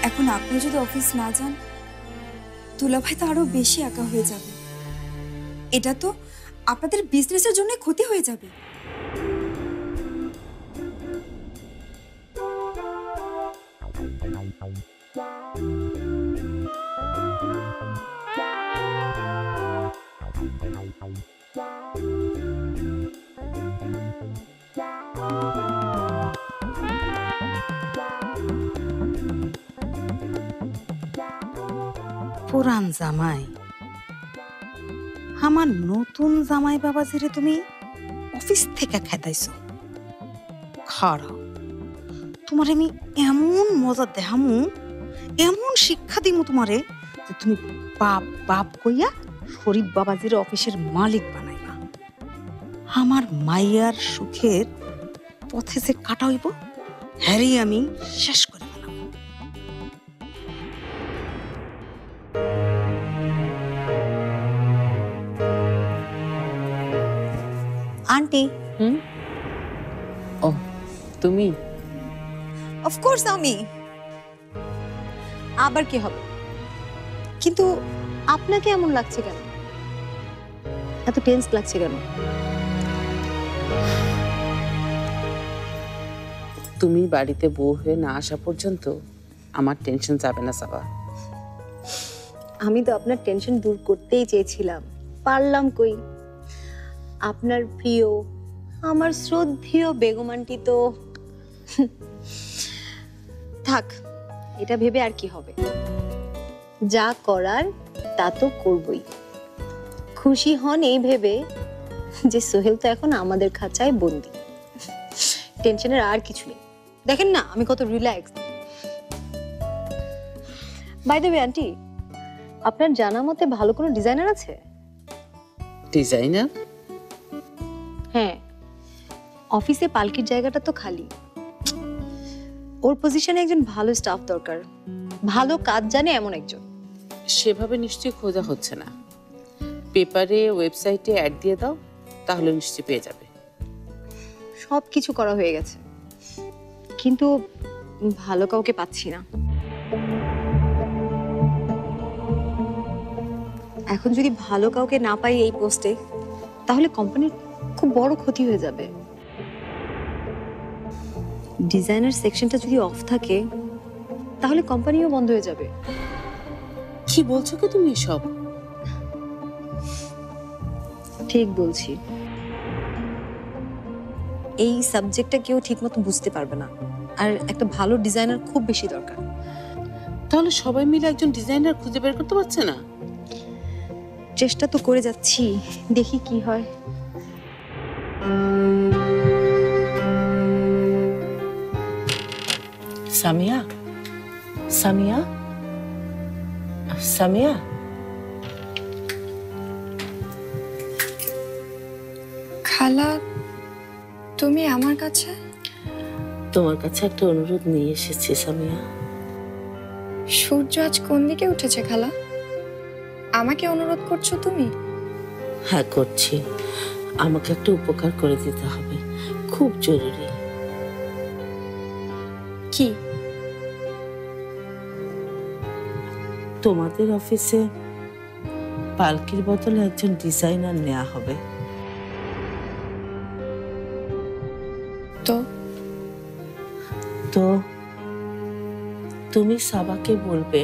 এখন আপনি যদি অফিস না যান, দুলাভাই তো আরো বেশি একা হয়ে যাবে। এটা তো আপনাদের বিজনেসের জন্য ক্ষতি হয়ে যাবে। পুরান জামাই, আমার নতুন জামাই বাবাজিরে তুমি অফিস থেকে খেদাইছো। খারাপ, তোমার আমি এমন মজা দেখামু, এমন শিক্ষা দিমু তোমারে যে তুমি বাপ বাপ কইয়া শরীফ বাবাজির অফিসের মালিক বানাইবা। আমার মাইয়ার সুখের পথে যে কাটা হইব, হ্যারি আমি শেষ করে ফেলাম। আন্টি। ও তুমি? অফকোর্স আমি। আবার কি হবে? কিন্তু আপনাকে এমন লাগছে কেন? এত টেন্স লাগছে কেন? তুমি বাড়িতে বউ হয়ে না আসা পর্যন্ত আমার টেনশন যাবে না সাবা। আমি তো আপনার টেনশন দূর করতেই চেয়েছিলাম, পারলাম কই? আপনার প্রিয়, আমার শ্রদ্ধেয় বেগম আন্টি তো থাক, এটা ভেবে আর কি হবে? যা করার তা তো করবই। খুশি হন এই ভেবে যে সোহেল তো এখন আমাদের খাঁচায় বন্দি। টেনশনের আর কিছু নেই। দেখেন না আমি কত relax. By the way aunty, আপনার জানা মতে ভালো কোনো ডিজাইনার আছে? ডিজাইনার? হ্যাঁ, অফিসে পালকির জায়গাটা তো খালি। ওর পজিশনে একজন ভালো স্টাফ দরকার, ভালো কাজ জানে এমন একজন। সেভাবে নিশ্চয়ই খোঁজা হচ্ছে না। পেপারে, ওয়েবসাইটে অ্যাড দিয়ে দাও, তাহলে নিশ্চয়ই পেয়ে যাবে। সব কিছু করা হয়ে গেছে, কিন্তু ভালো কাউকে পাচ্ছি না। এখন যদি ভালো কাউকে না পাই এই পোস্টে, তাহলে কোম্পানির খুব বড় ক্ষতি হয়ে যাবে। ডিজাইনার সেকশনটা যদি অফ থাকে, তাহলে কোম্পানিও বন্ধ হয়ে যাবে। কি বলছো কি তুমি এসব? ঠিক বলছি। এই সাবজেক্টটা কেউ ঠিকমতো বুঝতে পারবে না, আর একটা ভালো ডিজাইনার খুব বেশি দরকার। তাহলে সবাই মিলে একজন ডিজাইনার খুঁজে বের করতে পারছে না? চেষ্টা তো করে যাচ্ছি, দেখি কি হয়। সামিয়া, সামিয়া, সামিয়া। খালা, তুমি আমার কাছে? তোমার কাছে একটা অনুরোধ নিয়ে এসেছি সামিয়া। সূর্য আজ কোন দিকে উঠেছে খালা? আমাকে অনুরোধ করছো তুমি? হ্যাঁ করছি। আমাকে একটা উপকার করে দিতে হবে, খুব জরুরি। কি? তোমাদের অফিসে পালকির বদলে একজন ডিজাইনার নেওয়া হবে। তো তো তুমি সাবাকে বলবে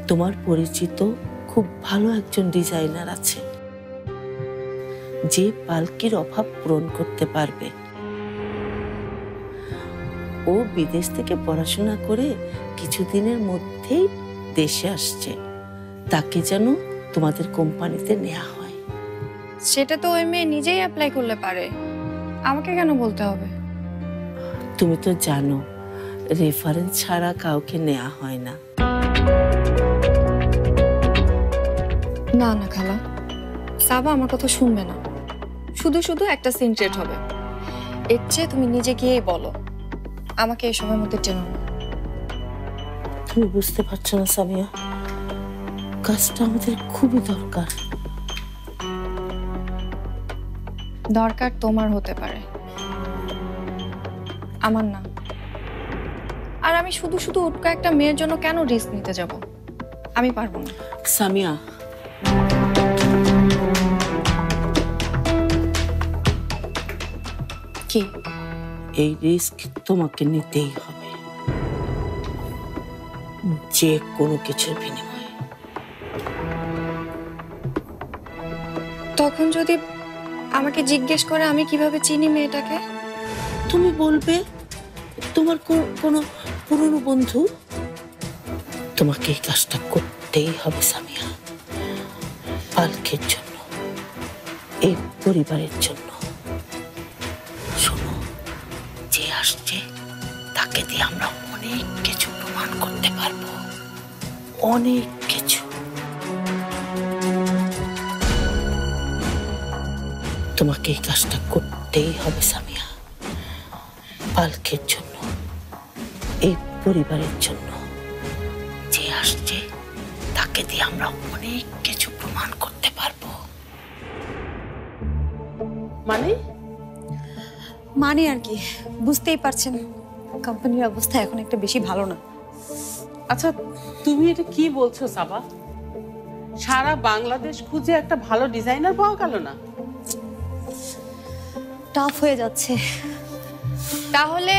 তোমার পরিচিত খুব ভালো একজন ডিজাইনার আছে, যে পালকির অভাব পূরণ করতে পারবে। ও বিদেশ থেকে পড়াশোনা করে কিছুদিনের মধ্যেই দেশে আসছে। তাকে যেন তোমাদের কোম্পানিতে নেওয়া হয়। সেটা তো ওই মেয়ে নিজেই অ্যাপ্লাই করলে পারে, আমাকে কেন বলতে হবে? তুমি তো জানো রেফারেন্স ছাড়া কাউকে নেওয়া হয় না। না না খালা, সাবা আমার কথা শুনবে না, শুধু শুধু একটা সিন ক্রিয়েট হবে। এর চেয়ে তুমি নিজে গিয়েই বলো, আমাকে এই সময়ের মধ্যে টেনো না। তুমি বুঝতে পারছো না সামিয়া, কাজটা আমাদের খুবই দরকার। দরকার তোমার হতে পারে, আমার না। আর আমি শুধু শুধু উটকা একটা মেয়ের জন্য কেন রিস্ক নিতে যাব? আমি পারবো না। সামিয়া, কি? এই রিস্ক তোমাকে নিতেই হবে, যে কোনো কিছুর বিনিময়ে। তখন যদি আমাকে জিজ্ঞেস করে আমি কিভাবে চিনি মেয়েটাকে? তুমি বলবে তোমার কোনো পুরনো বন্ধু। তোমাকে এই কাজটা করতেই হবে সামিয়া, পালকের জন্য, এই পরিবারের জন্য। শোনো, যে আসছে তাকে দিয়ে আমরা অনেক কিছু প্রমাণ করতে পারবো, অনেক কিছু। তোমাকে এই কাজটা করতেই হবে সামিয়া, পালকের জন্য, এই পরিবারের জন্য। যে আসছে তাকে দিয়ে আমরা অনেক কিছু প্রমাণ করতে পারবো। মানে আর কি বুঝতেই পারছেন, কোম্পানির অবস্থা এখন একটা বেশি ভালো না। আচ্ছা তুমি এটা কি বলছো সাবা? সারা বাংলাদেশ খুঁজে একটা ভালো ডিজাইনার পাওয়া গেল না? টাফ হয়ে যাচ্ছে। তাহলে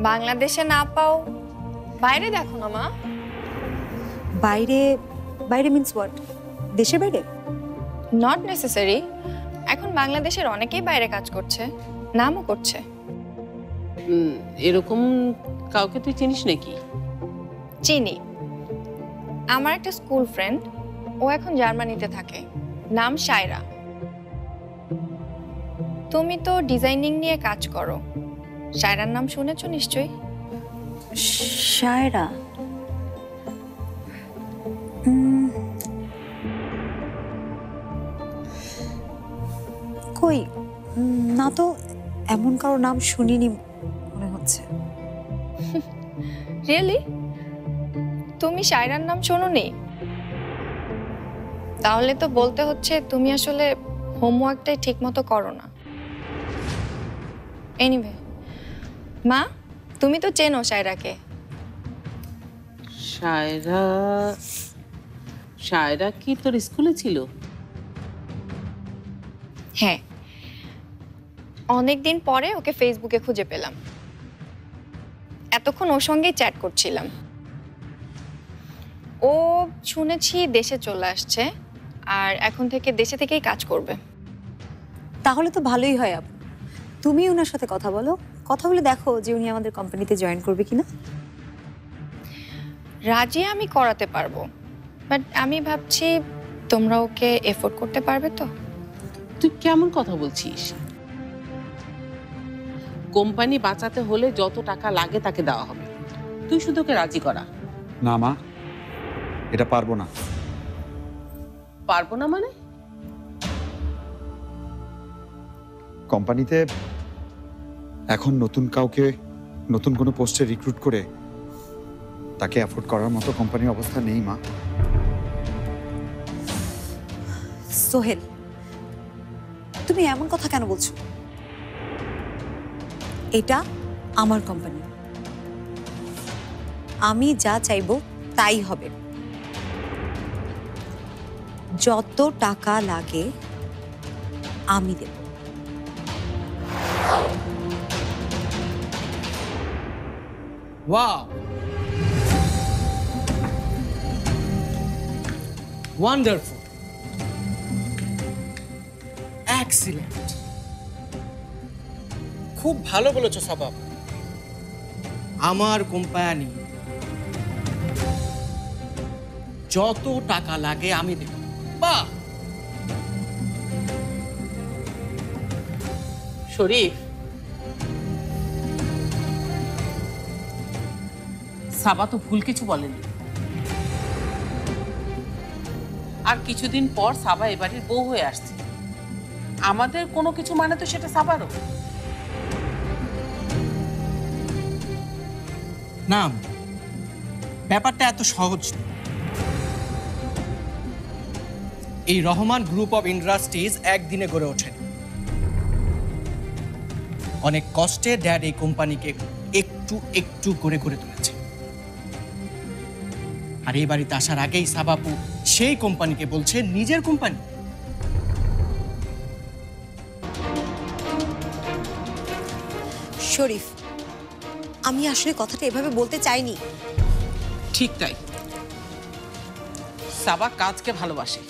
বাংলাদেশে না পাও বাইরে দেখো না মা। বাইরে? বাইরে মিন্স হোয়াট? দেশের বাইরে? Not necessary. এখন বাংলাদেশের অনেকেই বাইরে কাজ করছে, নামও করছে। এরকম কাউকে তুই চিনিস নাকি? চিনি, আমার একটা স্কুল ফ্রেন্ড, ও এখন জার্মানিতে থাকে, নাম শায়রা। তুমি তো ডিজাইনিং নিয়ে কাজ করো, শায়রার নাম শুনেছো নিশ্চয়ই? শায়রা? কই না তো, এমন কারো নাম শুনিনি মনে হচ্ছে। রিয়েলি? তুমি শায়রার নাম শোনোনি? তাহলে তো বলতে হচ্ছে তুমি আসলে হোমওয়ার্কটাই ঠিক মতো করো না। এনিওয়ে মা, তুমি তো চেনো শায়রাকে। শায়রা? শায়রা কি তোর স্কুলে ছিল? হ্যাঁ, অনেকদিন পরে ওকে ফেসবুকে খুঁজে পেলাম, এতক্ষণ ওর সঙ্গেই চ্যাট করছিলাম। ও শুনেছি দেশে চলে আসছে, আর এখন থেকে দেশে থেকেই কাজ করবে। তাহলে তো ভালোই হয় আপু, তুমি ওনার সাথে কথা বলো, কথা বলে দেখো যে উনি আমাদের কোম্পানিতে জয়েন করবে কিনা। রাজি আমি করাতে পারবো, বাট আমি ভাবছি তোমরা ওকে এফোর্ড করতে পারবে তো? তুই কেমন কথা বলছিস? কোম্পানি বাঁচাতে হলে যত টাকা লাগে তাকে দেওয়া হবে, তুই শুধু ওকে রাজি করা। না মা, এটা পারবো না। পারবো না মানে? কোম্পানিতে এখন নতুন কাউকে নতুন কোনো পোস্টে রিক্রুট করে তাকে অ্যাফোর্ড করার মতো কোম্পানির অবস্থা নেই মা। সোহেল, তুমি এমন কথা কেন বলছো? এটা আমার কোম্পানি, আমি যা চাইবো তাই হবে। যত টাকা লাগে আমি দেব। ওয়াও, ওয়ান্ডারফুল, এক্সিলেন্ট, খুব ভালো বলেছো সাবা। আমার কোম্পানি যত টাকা লাগে আমি দেব। বাহ! শরীফ, সাবা তো ভুল কিছু বলেনি। আর কিছুদিন পর সাবা এবাড়ির বউ হয়ে আসছে, আমাদের কোনো কিছু মানে তো সেটা সাবারও। না, ব্যাপারটা এত সহজ না। এই রহমান গ্রুপ অফ ইন্ডাস্ট্রিজ একদিনে গড়ে ওঠেনি। অনেক কষ্টে ড্যাড এই কোম্পানিকে একটু একটু করে করে তুলেছে। আর এই বাড়িতে আসার আগেই সাবাপু সেই কোম্পানিকে বলছে নিজের কোম্পানি। শরীফ, আমি আসলে কথাটা এভাবে বলতে চাইনি। ঠিক তাই, সাবা কাজকে ভালোবাসে,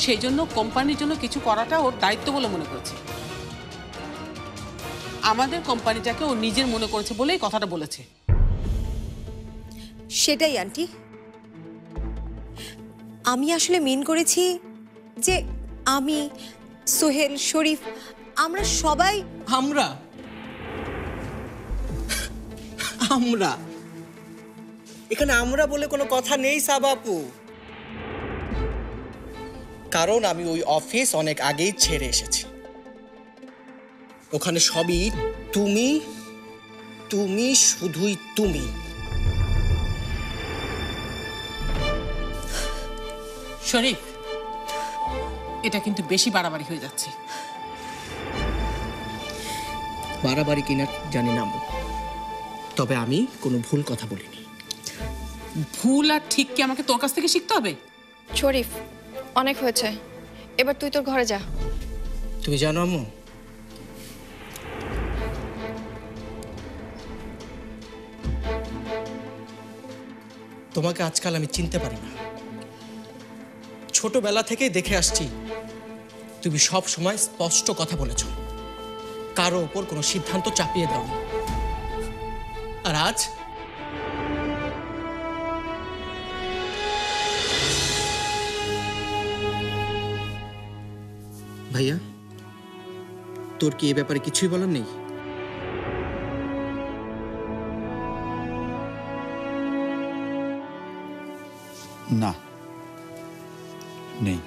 সেই জন্য কোম্পানির জন্য কিছু করাটা ওর দায়িত্ব বলে মনে করেছে। আমাদের কোম্পানিটাকে ও নিজের মনে করেছে বলেই কথাটা বলেছে। সেটাই আন্টি, আমি আসলে মিন করেছি যে আমি, সোহেল, শরীফ, আমরা সবাই। আমরা আমরা এখানে আমরা বলে কোনো কথা নেই সাবাপু, কারণ আমি ওই অফিস অনেক আগেই ছেড়ে এসেছি। ওখানে সবই তুমি, তুমি, শুধুই তুমি। শরীফ, এটা কিন্তু বেশি বাড়াবাড়ি হয়ে যাচ্ছে। বাড়াবাড়ি কিনা জানি না আম্মু, তবে আমি কোনো ভুল কথা বলিনি। ভুল আর ঠিক কি আমাকে তোর কাছ থেকে শিখতে হবে? শরীফ, অনেক হয়েছে, এবার তুই তোর ঘরে যা। তুমি জানো আম্মু, তোমাকে আজকাল আমি চিনতে পারি না। ছোটবেলা থেকেই দেখে আসছি তুমি সব সময় স্পষ্ট কথা বলেছ, কারো ওপর কোনো সিদ্ধান্ত চাপিয়ে দাও। আর আজ ভাইয়া, তোর কি এ ব্যাপারে কিছুই বলার নেই? না, নেই।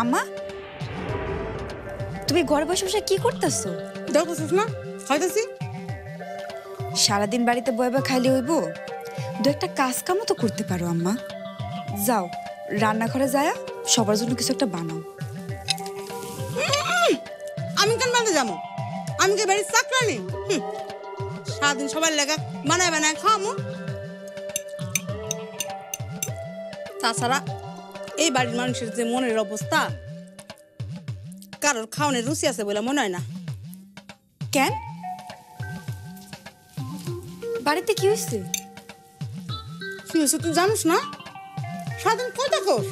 আম্মা, তুমি ঘরে বসে বসে কি করতেছো? দেখছিস না খাইতেছি। সারাদিন বাড়িতে বয়ে বয়ে খাইলে হইব? দু একটা কাজ কামও তো করতে পারো আম্মা। যাও রান্নাঘরে যায়া সবার জন্য কিছু একটা বানাও। আমি কেন বানাতে যাবো? আমি কি বাড়ির চাকরানি? সারাদিন সবার লেগা বানায় বানায় খাওয়ামো। তাছাড়া এই বাড়ির মানুষের যে মনের অবস্থা, কারোর খাওয়ানোর রুচি আছে বলে মনে হয় না। কেন? বাড়িতে কি হয়েছে? কি হয়েছে তুই জানিস না? সারাদিন কই থাকোস?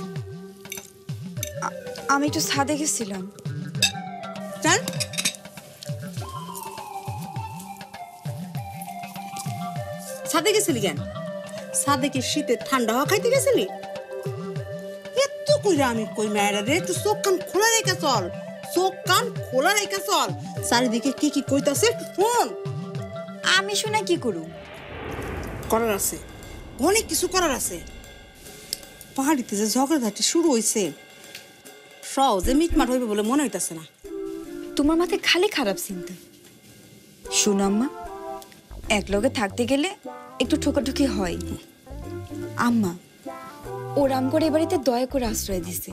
আমি একটু ছাদে গেছিলাম। জান ছাদে গেছিলি কেন? ছাদে কি শীতে ঠান্ডা হওয়া খাইতে গেছিলি? এত কইরা আমি কই মেয়েরা রে, একটু চোখ কান খোলা রেখে চল, চোখ কান খোলা রেখে চল। চারিদিকে কি কি কইতাছে একটু শোন। আমি শুনে কি করু? করার আছে, অনেক কিছু করার আছে। পাহাড়িতে যে ঝগড়াঝাটি শুরু হয়েছে, সহজে মিটমাট হইবে বলে মনে হইতাছে না। তোমার মাথায় খালি খারাপ চিন্তা। শুনো আম্মা, এক লগে থাকতে গেলে একটু ঠোকাঠুকি হয়। আম্মা, ওর আম করে এ বাড়িতে দয়া করে আশ্রয় দিছে।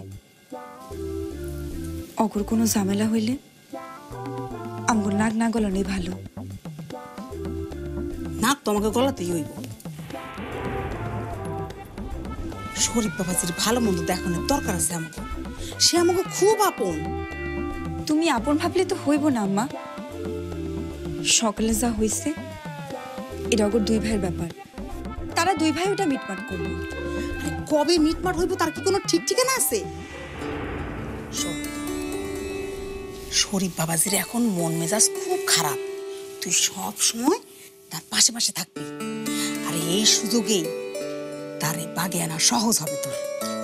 অগর কোনো ঝামেলা হইলে আমগুর নাক না গলানোই ভালো। নাক তো আমাকে গলাতেই হইব। শরীফ বাবাজির ভালো মন্দ দেখানোর দরকার আছে আমাকে। সে আমাকে খুব আপন। তুমি আপন ভাবলে তো হইব না আম্মা। সকালে যা হইছে এটা অগর দুই ভাইয়ের ব্যাপার। তারা দুই ভাই ওটা মিটমাট করবে। কবে মিটমাট হইব তার কি কোনো ঠিক ঠিকানা আছে? শরীফ বাবাজির এখন মন মেজাজ খুব খারাপ। তুই সব সময় তার পাশে পাশে থাকবি, আর এই সুযোগেই তারে বাগে আনা সহজ হবে তোর।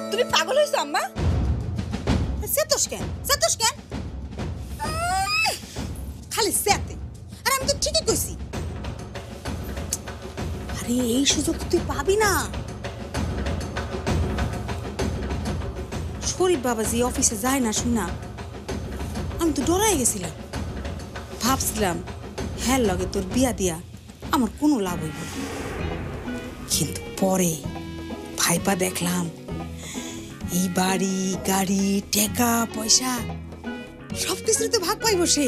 তুমি পাগল হইছো আম্মা? সেতোস কেন? সেতোস কেন? খালি সেতে। আর আমি তো ঠিকই কইছি। আরে এই সুযোগ তুই পাবি না। শরীফ বাবাজি অফিসে যায় না শুনা আমি তো ডরাই গেছিলাম। ভাবছিলাম হ্যাঁ লগে তোর বিয়া দিয়া আমার কোনো লাভ হইব না। কিন্তু পরে ভাইপা দেখলাম এই বাড়ি গাড়ি টাকা পয়সা সব কিছুর তো ভাগ পাইব সে।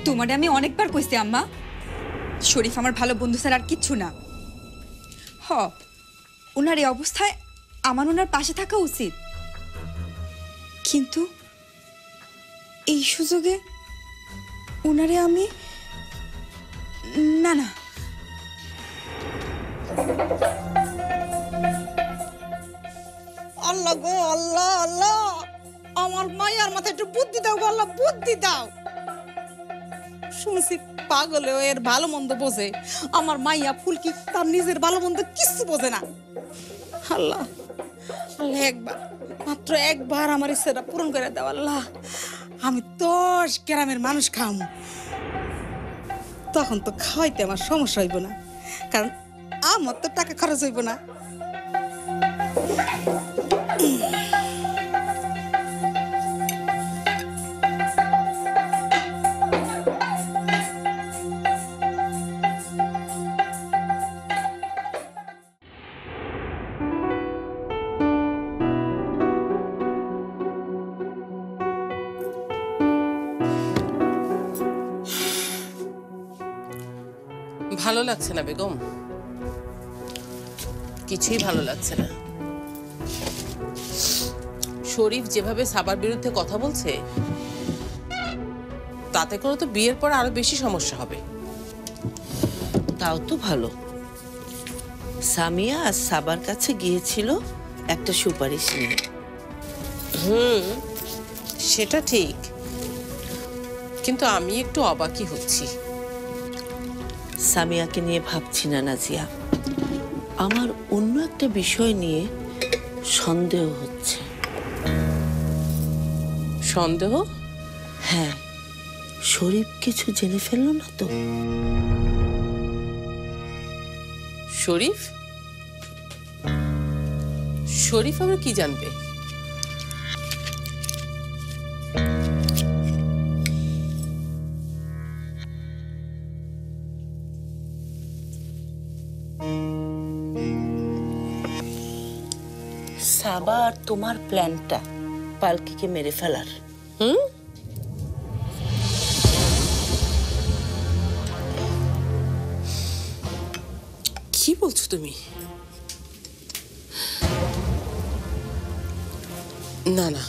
তোমারে আমি অনেকবার কইছি আম্মা, শরীফ আমার ভালো বন্ধু স্যার আর কিচ্ছু না। হ, ওনার এই অবস্থায় আমার ওনার পাশে থাকা উচিত, কিন্তু এই সুযোগে ওনারে আমি না না। আল্লাহ গো আল্লাহ আল্লাহ, আমার মায়ের মাথায় একটু বুদ্ধি দাও গো আল্লাহ, বুদ্ধি দাও। শুনছি পাগলেও এর ভালো মন্দ বোঝে, আমার মাইয়া ফুলকি তার নিজের ভালো মন্দ কিছু বোঝে না। আল্লাহ আল্লাহ, একবার মাত্র একবার আমার ইচ্ছাটা পূরণ করে দাও আল্লাহ। আমি 10 গ্রামের মানুষ খাম, তখন তো খাওয়াইতে আমার সমস্যা হইব না, কারণ আমার তো টাকা খরচ হইব না। ভালো লাগছে না বেগম, কিছুই ভালো লাগছে না। শরীফ যেভাবে সাবার বিরুদ্ধে কথা বলছে তাতে করে তো বিয়ের পর আরো বেশি সমস্যা হবে। তাও তো ভালো, সামিয়া আর সাবার কাছে গিয়েছিল একটা সুপারিশ নিয়ে। সেটা ঠিক, কিন্তু আমি একটু অবাকই হচ্ছি। সামিয়াকে নিয়ে ভাবছি না নাজিয়া, আমার অন্য একটা বিষয় নিয়ে সন্দেহ হচ্ছে। সন্দেহ? হ্যাঁ, শরীফ কিছু জেনে ফেললো না তো? শরীফ? শরীফ আবার কি জানবে? সাবা আর তোমার প্ল্যানটা পালকিকে মেরে ফেলার। কি বলছো তুমি? না না,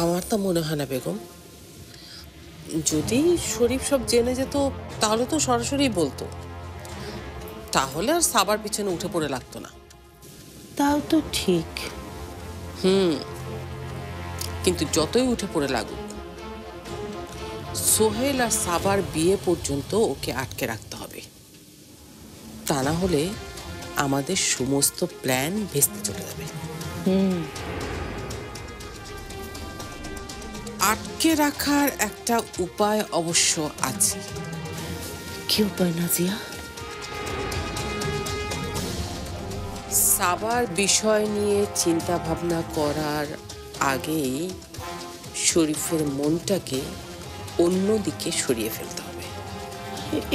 আমার তো মনে হয় না বেগম। যদি শরীফ সব জেনে যেত তাহলে তো সরাসরি বলতো, তাহলে আর সাবার পিছনে উঠে পড়ে লাগতো না। তাও তো ঠিক। কিন্তু যতই উঠে পড়ে লাগুক, সোহেল আর সাবার বিয়ে পর্যন্ত ওকে আটকে রাখতে হবে, তা না হলে আমাদের সমস্ত প্ল্যান ভেস্তে চলে যাবে। আটকে রাখার একটা উপায় অবশ্য আছে। কি উপায় নাজিয়া? সাবার বিষয় নিয়ে চিন্তা ভাবনা করার আগেই শরীফের মনটাকে অন্যদিকে সরিয়ে ফেলতে হবে।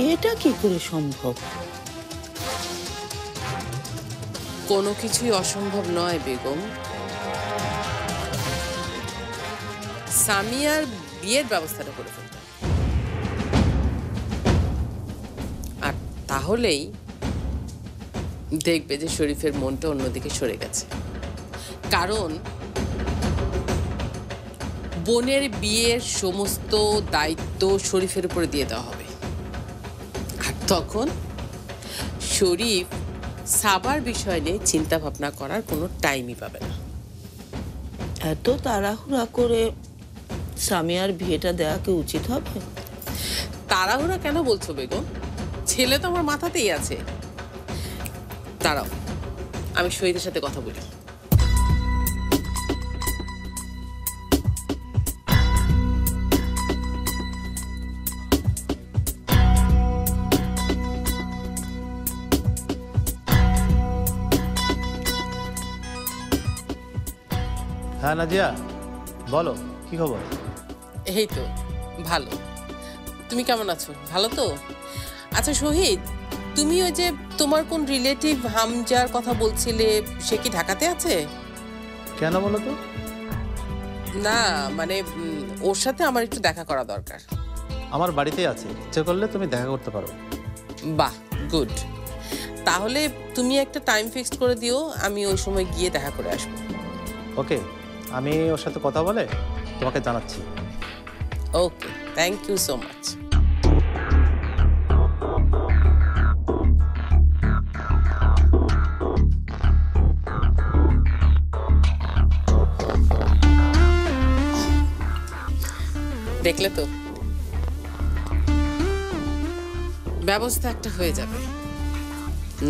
এটা কি করে সম্ভব? কোনো কিছুই অসম্ভব নয় বেগম। সামিয়ার বিয়ের ব্যবস্থাটা করে ফেলতে হবে, আর তাহলেই দেখবে যে শরীফের মনটা অন্যদিকে সরে গেছে। কারণ বোনের বিয়ের সমস্ত দায়িত্ব শরীফের উপরে দিয়ে দেওয়া হবে, আর তখন শরীফ সাবার বিষয় নিয়ে চিন্তা ভাবনা করার কোনো টাইমই পাবে না। এত তাড়াহুড়া করে সামিয়ার বিয়েটা দেওয়া কি উচিত হবে? তাড়াহুড়া কেন বলছো বেগম? ছেলে তো আমার মাথাতেই আছে। দাঁড়াও, আমি শহীদের সাথে কথা বলি। হ্যাঁ নাজিয়া, বলো কি খবর? এই তো ভালো, তুমি কেমন আছো? ভালো তো? আচ্ছা শহীদ, তুমি ওই যে তোমার কোন রিলেটিভ হামজার কথা বলছিলে, সে কি ঢাকাতে আছে? কেন বলো তো? না মানে ওর সাথে আমার একটু দেখা করা দরকার। আমার বাড়িতেই আছে, ইচ্ছে করলে তুমি দেখা করতে পারো। বাহ, গুড। তাহলে তুমি একটা টাইম ফিক্সড করে দিও, আমি ওই সময় গিয়ে দেখা করে আসবো। ওকে, আমি ওর সাথে কথা বলে তোমাকে জানাচ্ছি। Okay, thank you so much. দেখলে তো, ব্যবস্থা একটা হয়ে যাবে,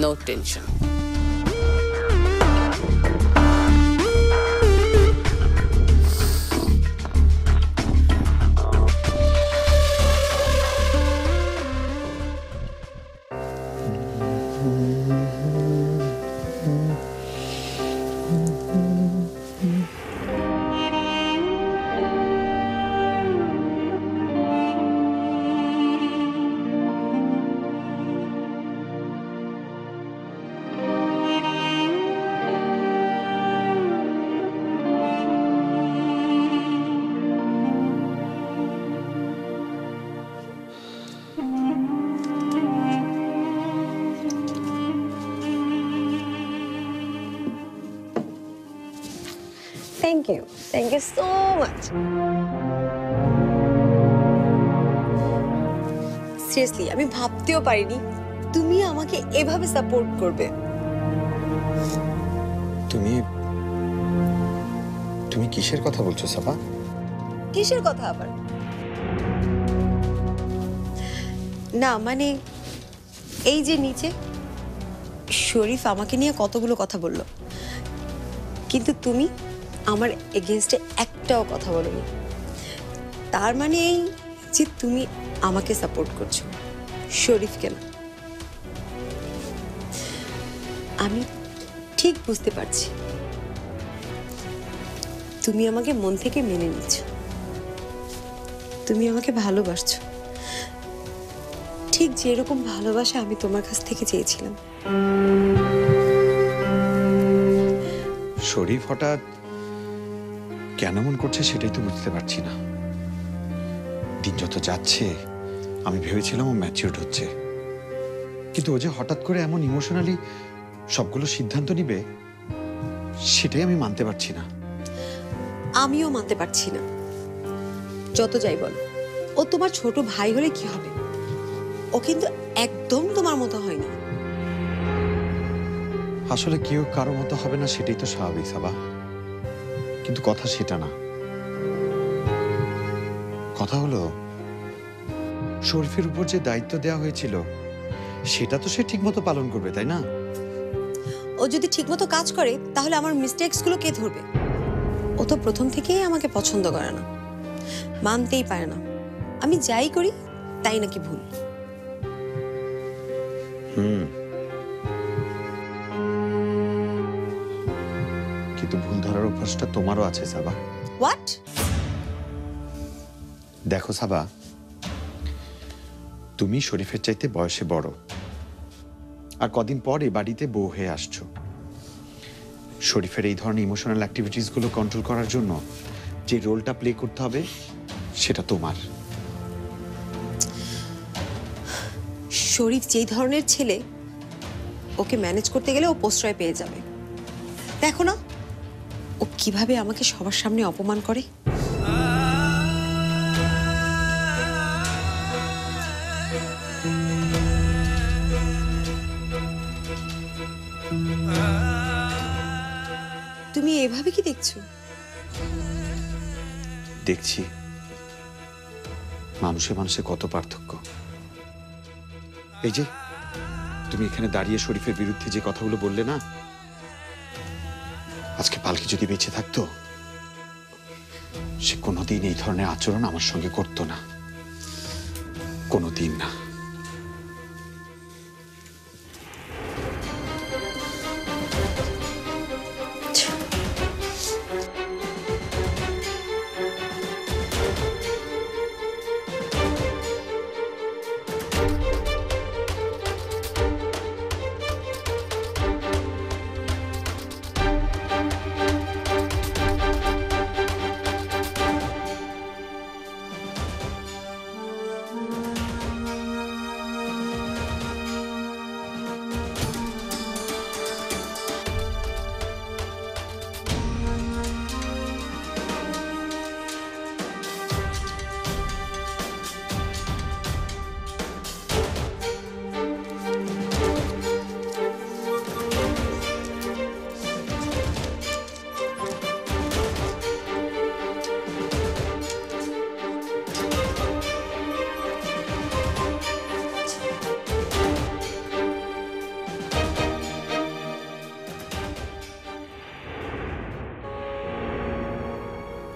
no tension. Thank you so much. Seriously আমি ভাবতেও পারিনি তুমি আমাকে এভাবে সাপোর্ট করবে। তুমি তুমি কিসের কথা বলছো সাবা? কিসের কথা আবার? না মানে এই যে নিচে শরীফ আমাকে নিয়ে কতগুলো কথা বলল, কিন্তু তুমি আমার এগেইনস্টে একটাও কথা বলোনি। তার মানে এই যে তুমি আমাকে সাপোর্ট করছো, শরীফকে না। আমি ঠিক বুঝতে পারছি তুমি আমাকে মন থেকে মেনে নিচ্ছ, তুমি আমাকে ভালোবাসছো, ঠিক যেরকম ভালোবাসা আমি তোমার কাছ থেকে চেয়েছিলাম। শরীফ হঠাৎ কেন মন করছে সেটাই তো বুঝতে পারছি না। দিন যত যাচ্ছে আমি ভেবেছিলাম ও ম্যাচিউরড হচ্ছে, কিন্তু ও যে হঠাৎ করে এমন ইমোশনালি সবগুলো সিদ্ধান্ত নিবে সেটাই আমি মানতে পারছি না। আমিও মানতে পারছি না। যত যাই বলো, ও তোমার ছোট ভাই হলে কি হবে, ও কিন্তু একদম তোমার মতো হয়নি। আসলে কেউ কারো মতো হবে না সেটাই তো স্বাভাবিক সাবা, কিন্তু কথা সেটা না। কথা হলো শরীফের উপর যে দায়িত্ব দেওয়া হয়েছিল সেটা তো সে ঠিকমতো পালন করবে, তাই না? ও যদি ঠিকমতো কাজ করে তাহলে আমার মিস্টেকস গুলো কে ধরবে? ও তো প্রথম থেকেই আমাকে পছন্দ করে না, মানতেই পারে না আমি যাই করি তাই নাকি ভুল। কিন্তু ভুল ধরার অভ্যাসটা তোমারও আছে সাবা। হোয়াট? দেখো সাবা, তুমি শরীফের চাইতে বয়সে বড়, আর কদিন পর এই বাড়িতে বউ হয়ে আসছো। শরীফের এই ধরনের ইমোশনাল অ্যাক্টিভিটিস গুলো কন্ট্রোল করার জন্য যে রোলটা প্লে করতে হবে সেটা তোমার। শরীফ যেই ধরনের ছেলে, ওকে ম্যানেজ করতে গেলে ও প্রশ্রয় পেয়ে যাবে। দেখো না ও কিভাবে আমাকে সবার সামনে অপমান করে। তুমি এভাবে কি দেখছো? দেখছি মানুষে মানুষে কত পার্থক্য। এই যে তুমি এখানে দাঁড়িয়ে শরীফের বিরুদ্ধে যে কথাগুলো বললে না, আজকে পালকি যদি বেঁচে থাকতো সে কোনোদিন এই ধরনের আচরণ আমার সঙ্গে করতো না, কোনোদিন না।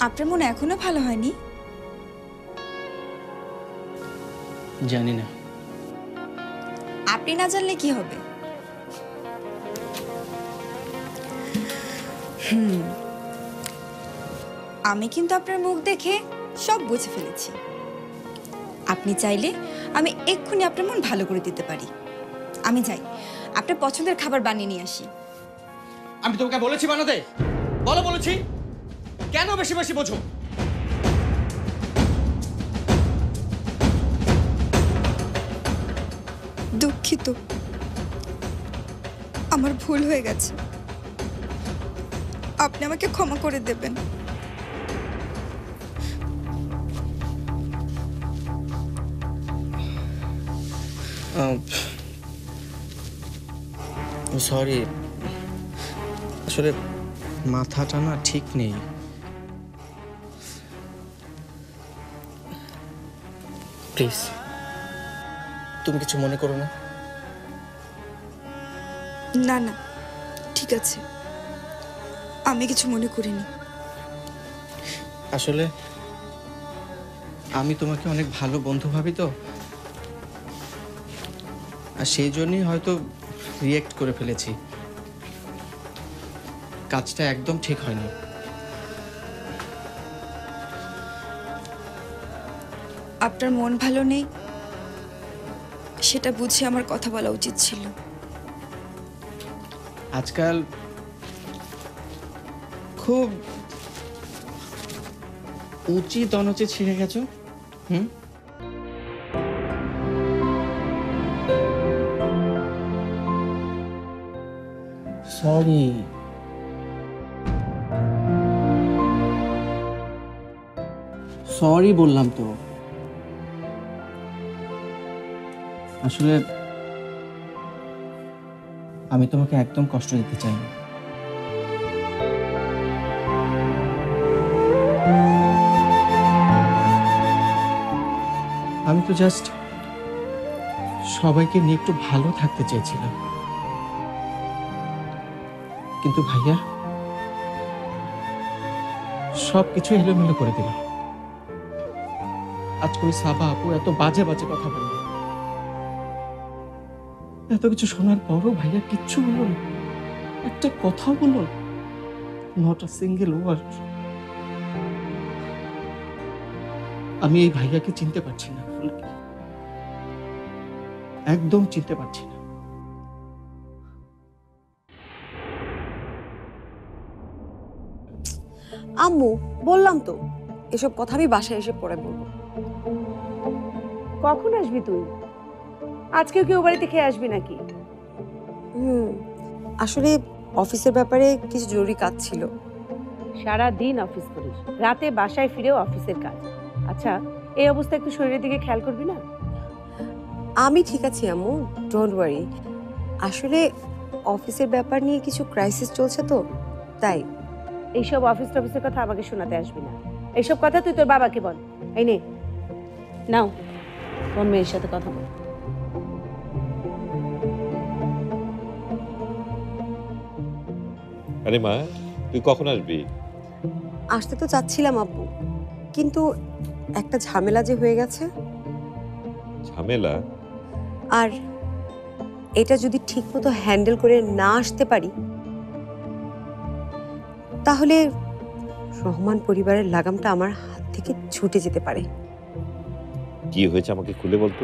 আপনার মন এখনো ভালো হয়নি? জানি না। আপনি না জানলে কি হবে? আমি কিন্তু আপনার মুখ দেখে সব বুঝে ফেলেছি। আপনি চাইলে আমি এক্ষুনি আপনার মন ভালো করে দিতে পারি। আমি যাই, আপনার পছন্দের খাবার বানিয়ে নিয়ে আসি। আমি তোমাকে বলেছি বানাতে? বলো বলেছি, কেন বেশি বেশি বোঝো? দুঃখিত, আমার ভুল হয়ে গেছে, আপনি আমাকে ক্ষমা করে দেবেন। সরি, আসলে মাথাটা না ঠিক নেই। প্লিজ, তুমি কিছু মনে করো না। না না, ঠিক আছে, আমি কিছু মনে করিনি। আসলে আমি তোমাকে অনেক ভালো বন্ধু ভাবি তো, আর সেই জন্যই হয়তো রিয়েক্ট করে ফেলেছি। কাজটা একদম ঠিক হয়নি। আপনার মন ভালো নেই সেটা বুঝে আমার কথা বলা উচিত ছিল। আজকাল খুব উচিত অনুচিত শিখে গেছো। সরি। সরি বললাম তো। আসলে আমি তোমাকে একদম কষ্ট দিতে চাই না। আমি তো জাস্ট সবাইকে নিয়ে একটু ভালো থাকতে চেয়েছিলাম, কিন্তু ভাইয়া সবকিছু এলোমেলো করে দিল। আজকে ওই সাবা আপু এত বাজে বাজে কথা বলল, এত কিছু শোনার পরও ভাইয়া কিচ্ছু বলল না, একটা কথাও বলল না, নট আ সিঙ্গেল ওয়ার্ড। আমি এই ভাইয়াকে চিনতে পারছি না, একদম চিনতে পারছি না। আম্মু, বললাম তো এসব কথা আমি বাসায় এসে পরে বলবো। কখন আসবি তুই? আজকেও কেউ বাড়িতে খেয়ে আসবি নাকি? আসলে অফিসের ব্যাপারে কিছু জরুরি কাজ ছিল। সারা দিন অফিস করিস, রাতে বাসায় ফিরেও অফিসের কাজ। আচ্ছা, এই অবস্থায় একটু শরীরের দিকে খেয়াল করবি না? আমি ঠিক আছি আম্মু, ডোন্ট ওয়ারি। আসলে অফিসের ব্যাপার নিয়ে কিছু ক্রাইসিস চলছে তো, তাই। এইসব অফিস টফিসের কথা আমাকে শোনাতে আসবি না। এইসব কথা তুই তোর বাবাকে বল। এই নে, নাও তোর মেয়ের সাথে কথা বল। আরে মা, তুই কখন আসবি? আসতে তো চাচ্ছিলাম আব্বু, কিন্তু একটা ঝামেলা যে হয়ে গেছে। ঝামেলা? আর এটা যদি ঠিকমতো হ্যান্ডেল করে না আসতে পারি, তাহলে রহমান পরিবারের লাগামটা আমার হাত থেকে ছুটে যেতে পারে। কি হয়েছে আমাকে খুলে বলতো।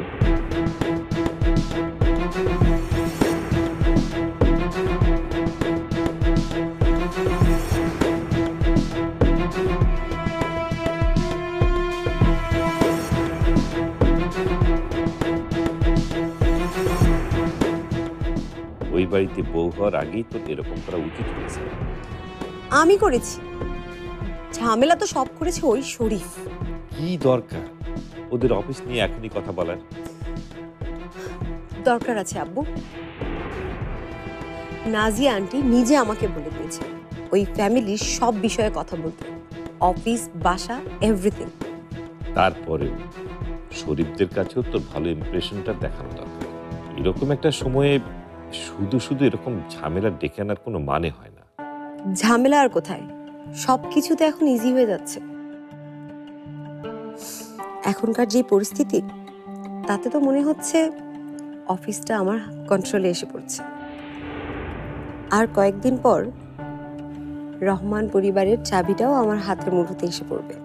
ওই বাড়িতে বউ হওয়ার আগেই তো এরকম করা উচিত হয়েছে। আমি করেছি? ঝামেলা তো সব করেছে ওই শরীফ। কি দরকার ওদের অফিস নিয়ে এখনই কথা বলার? দরকার আছে আব্বু। নাজিয়া আন্টি নিজে আমাকে বলে দিয়েছে ওই ফ্যামিলির সব বিষয়ে কথা বলতে, অফিস, বাসা, এভরিথিং। তারপরেও শরীফদের কাছেও তোর ভালো ইমপ্রেশনটা দেখানো দরকার। এরকম একটা সময়ে শুধু শুধু এরকম ঝামেলা ডেকে আনার কোনো মানে হয় না। ঝামেলা আর কোথায়, সবকিছু তো এখন ইজি হয়ে যাচ্ছে। এখনকার যে পরিস্থিতি, তাতে তো মনে হচ্ছে অফিসটা আমার কন্ট্রোলে এসে পড়ছে। আর কয়েকদিন পর রহমান পরিবারের চাবিটাও আমার হাতের মুঠোতে এসে পড়বে।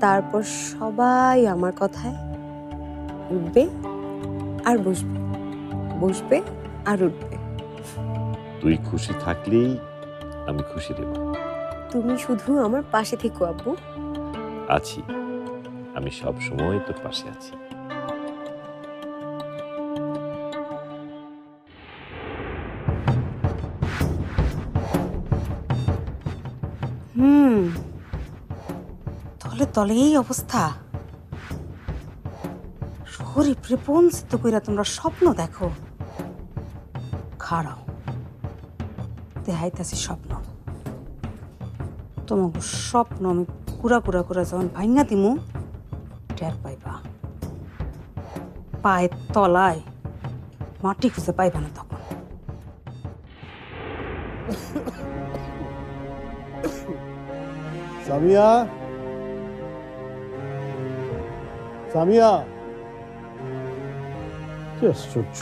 তারপর সবাই আমার কথায় উঠবে আর বসবে, বসবে আর উঠবে। তুই খুশি থাকলেই আমি খুশি দেব। তুমি শুধু আমার পাশে থেকো আব্বু। আছি, আমি সব সময় তোর পাশে আছি। তলে তলে এই অবস্থা। শরীফরে বঞ্চিত কইরা তোমরা স্বপ্ন দেখো। খাড়াও, দেখাইতাছি স্বপ্ন। তোমাকে স্বপ্ন আমি কুড়া কুড়া করে যখন ভাঙ্গা দিমু টের পাইবা। পায়ের তলায় মাটি খুঁজে পাইবা না তখন। সামিয়া, সামিয়া, কি আশ্চর্য!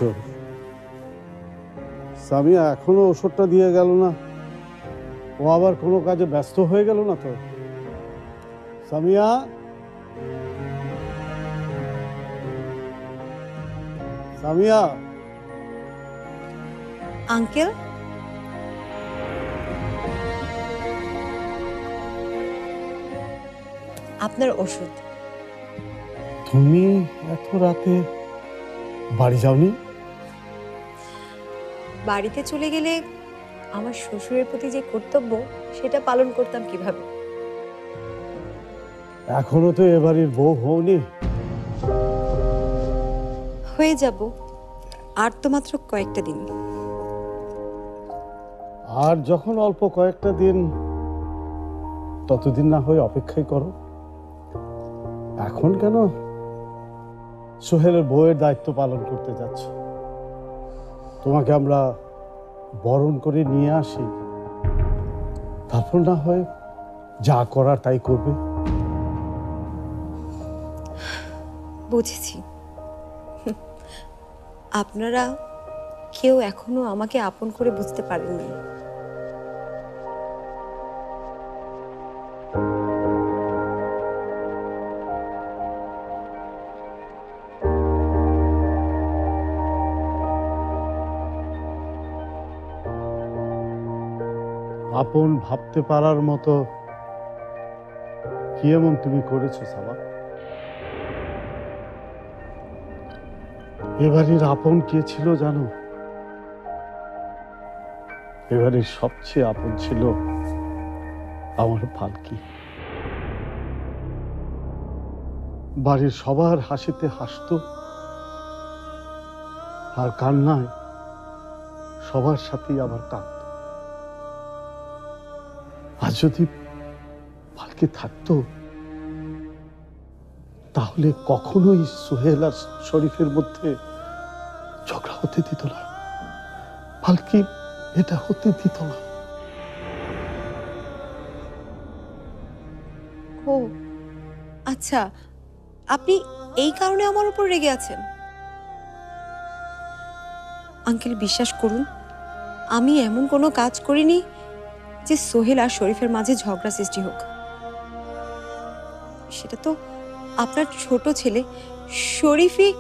সামিয়া এখনো ওষুধটা দিয়ে গেল না। ও আবার কোনো কাজে ব্যস্ত হয়ে গেল না তো? সামিয়া, সামিয়া। আঙ্কেল, আপনার ওষুধ। তুমি এত রাতে বাড়ি যাওনি? বাড়িতে চলে গেলে আমার শ্বশুরের প্রতি যে কর্তব্য সেটা পালন করতাম কিভাবে? এখনো তো এ বাড়ির বউ হওনি। হয়ে যাব, আর তো মাত্র কয়েকটা দিন। আর যখন অল্প কয়েকটা দিন, ততদিন না হয়ে অপেক্ষাই করো। এখন কেন সোহেলের বউয়ের দায়িত্ব পালন করতে যাচ্ছ? তোমাকে আমরা বরণ করে নিয়ে আসি, তারপর না হয় যা করার তাই করবে। বুঝেছি, আপনারা কেউ এখনো আমাকে আপন করে বুঝতে পারেননি। আপন ভাবতে পারার মতো কি এমন তুমি করেছো সাবা? এবারের আপন কে ছিল জানো? এবারের সবচেয়ে আপন ছিল আমার পালকি। বাড়ির সবার হাসিতে হাসতো, আর কান্নায় সবার সাথেই আবার কাঁদত। আর যদি পালকি থাকতো, তাহলে কখনোই সোহেল আর শরীফের মধ্যে ঝগড়া হতে দিত না। পালকি এটা হতে দিত না। ও আচ্ছা, আপনি এই কারণে আমার উপর রেগে আছেন? আঙ্কেল, বিশ্বাস করুন, আমি এমন কোনো কাজ করিনি যে সোহেল আর শরীফের মাঝে ঝগড়া সৃষ্টি হোক। সেটা তো আপনার ছোট ছেলে শরীফই।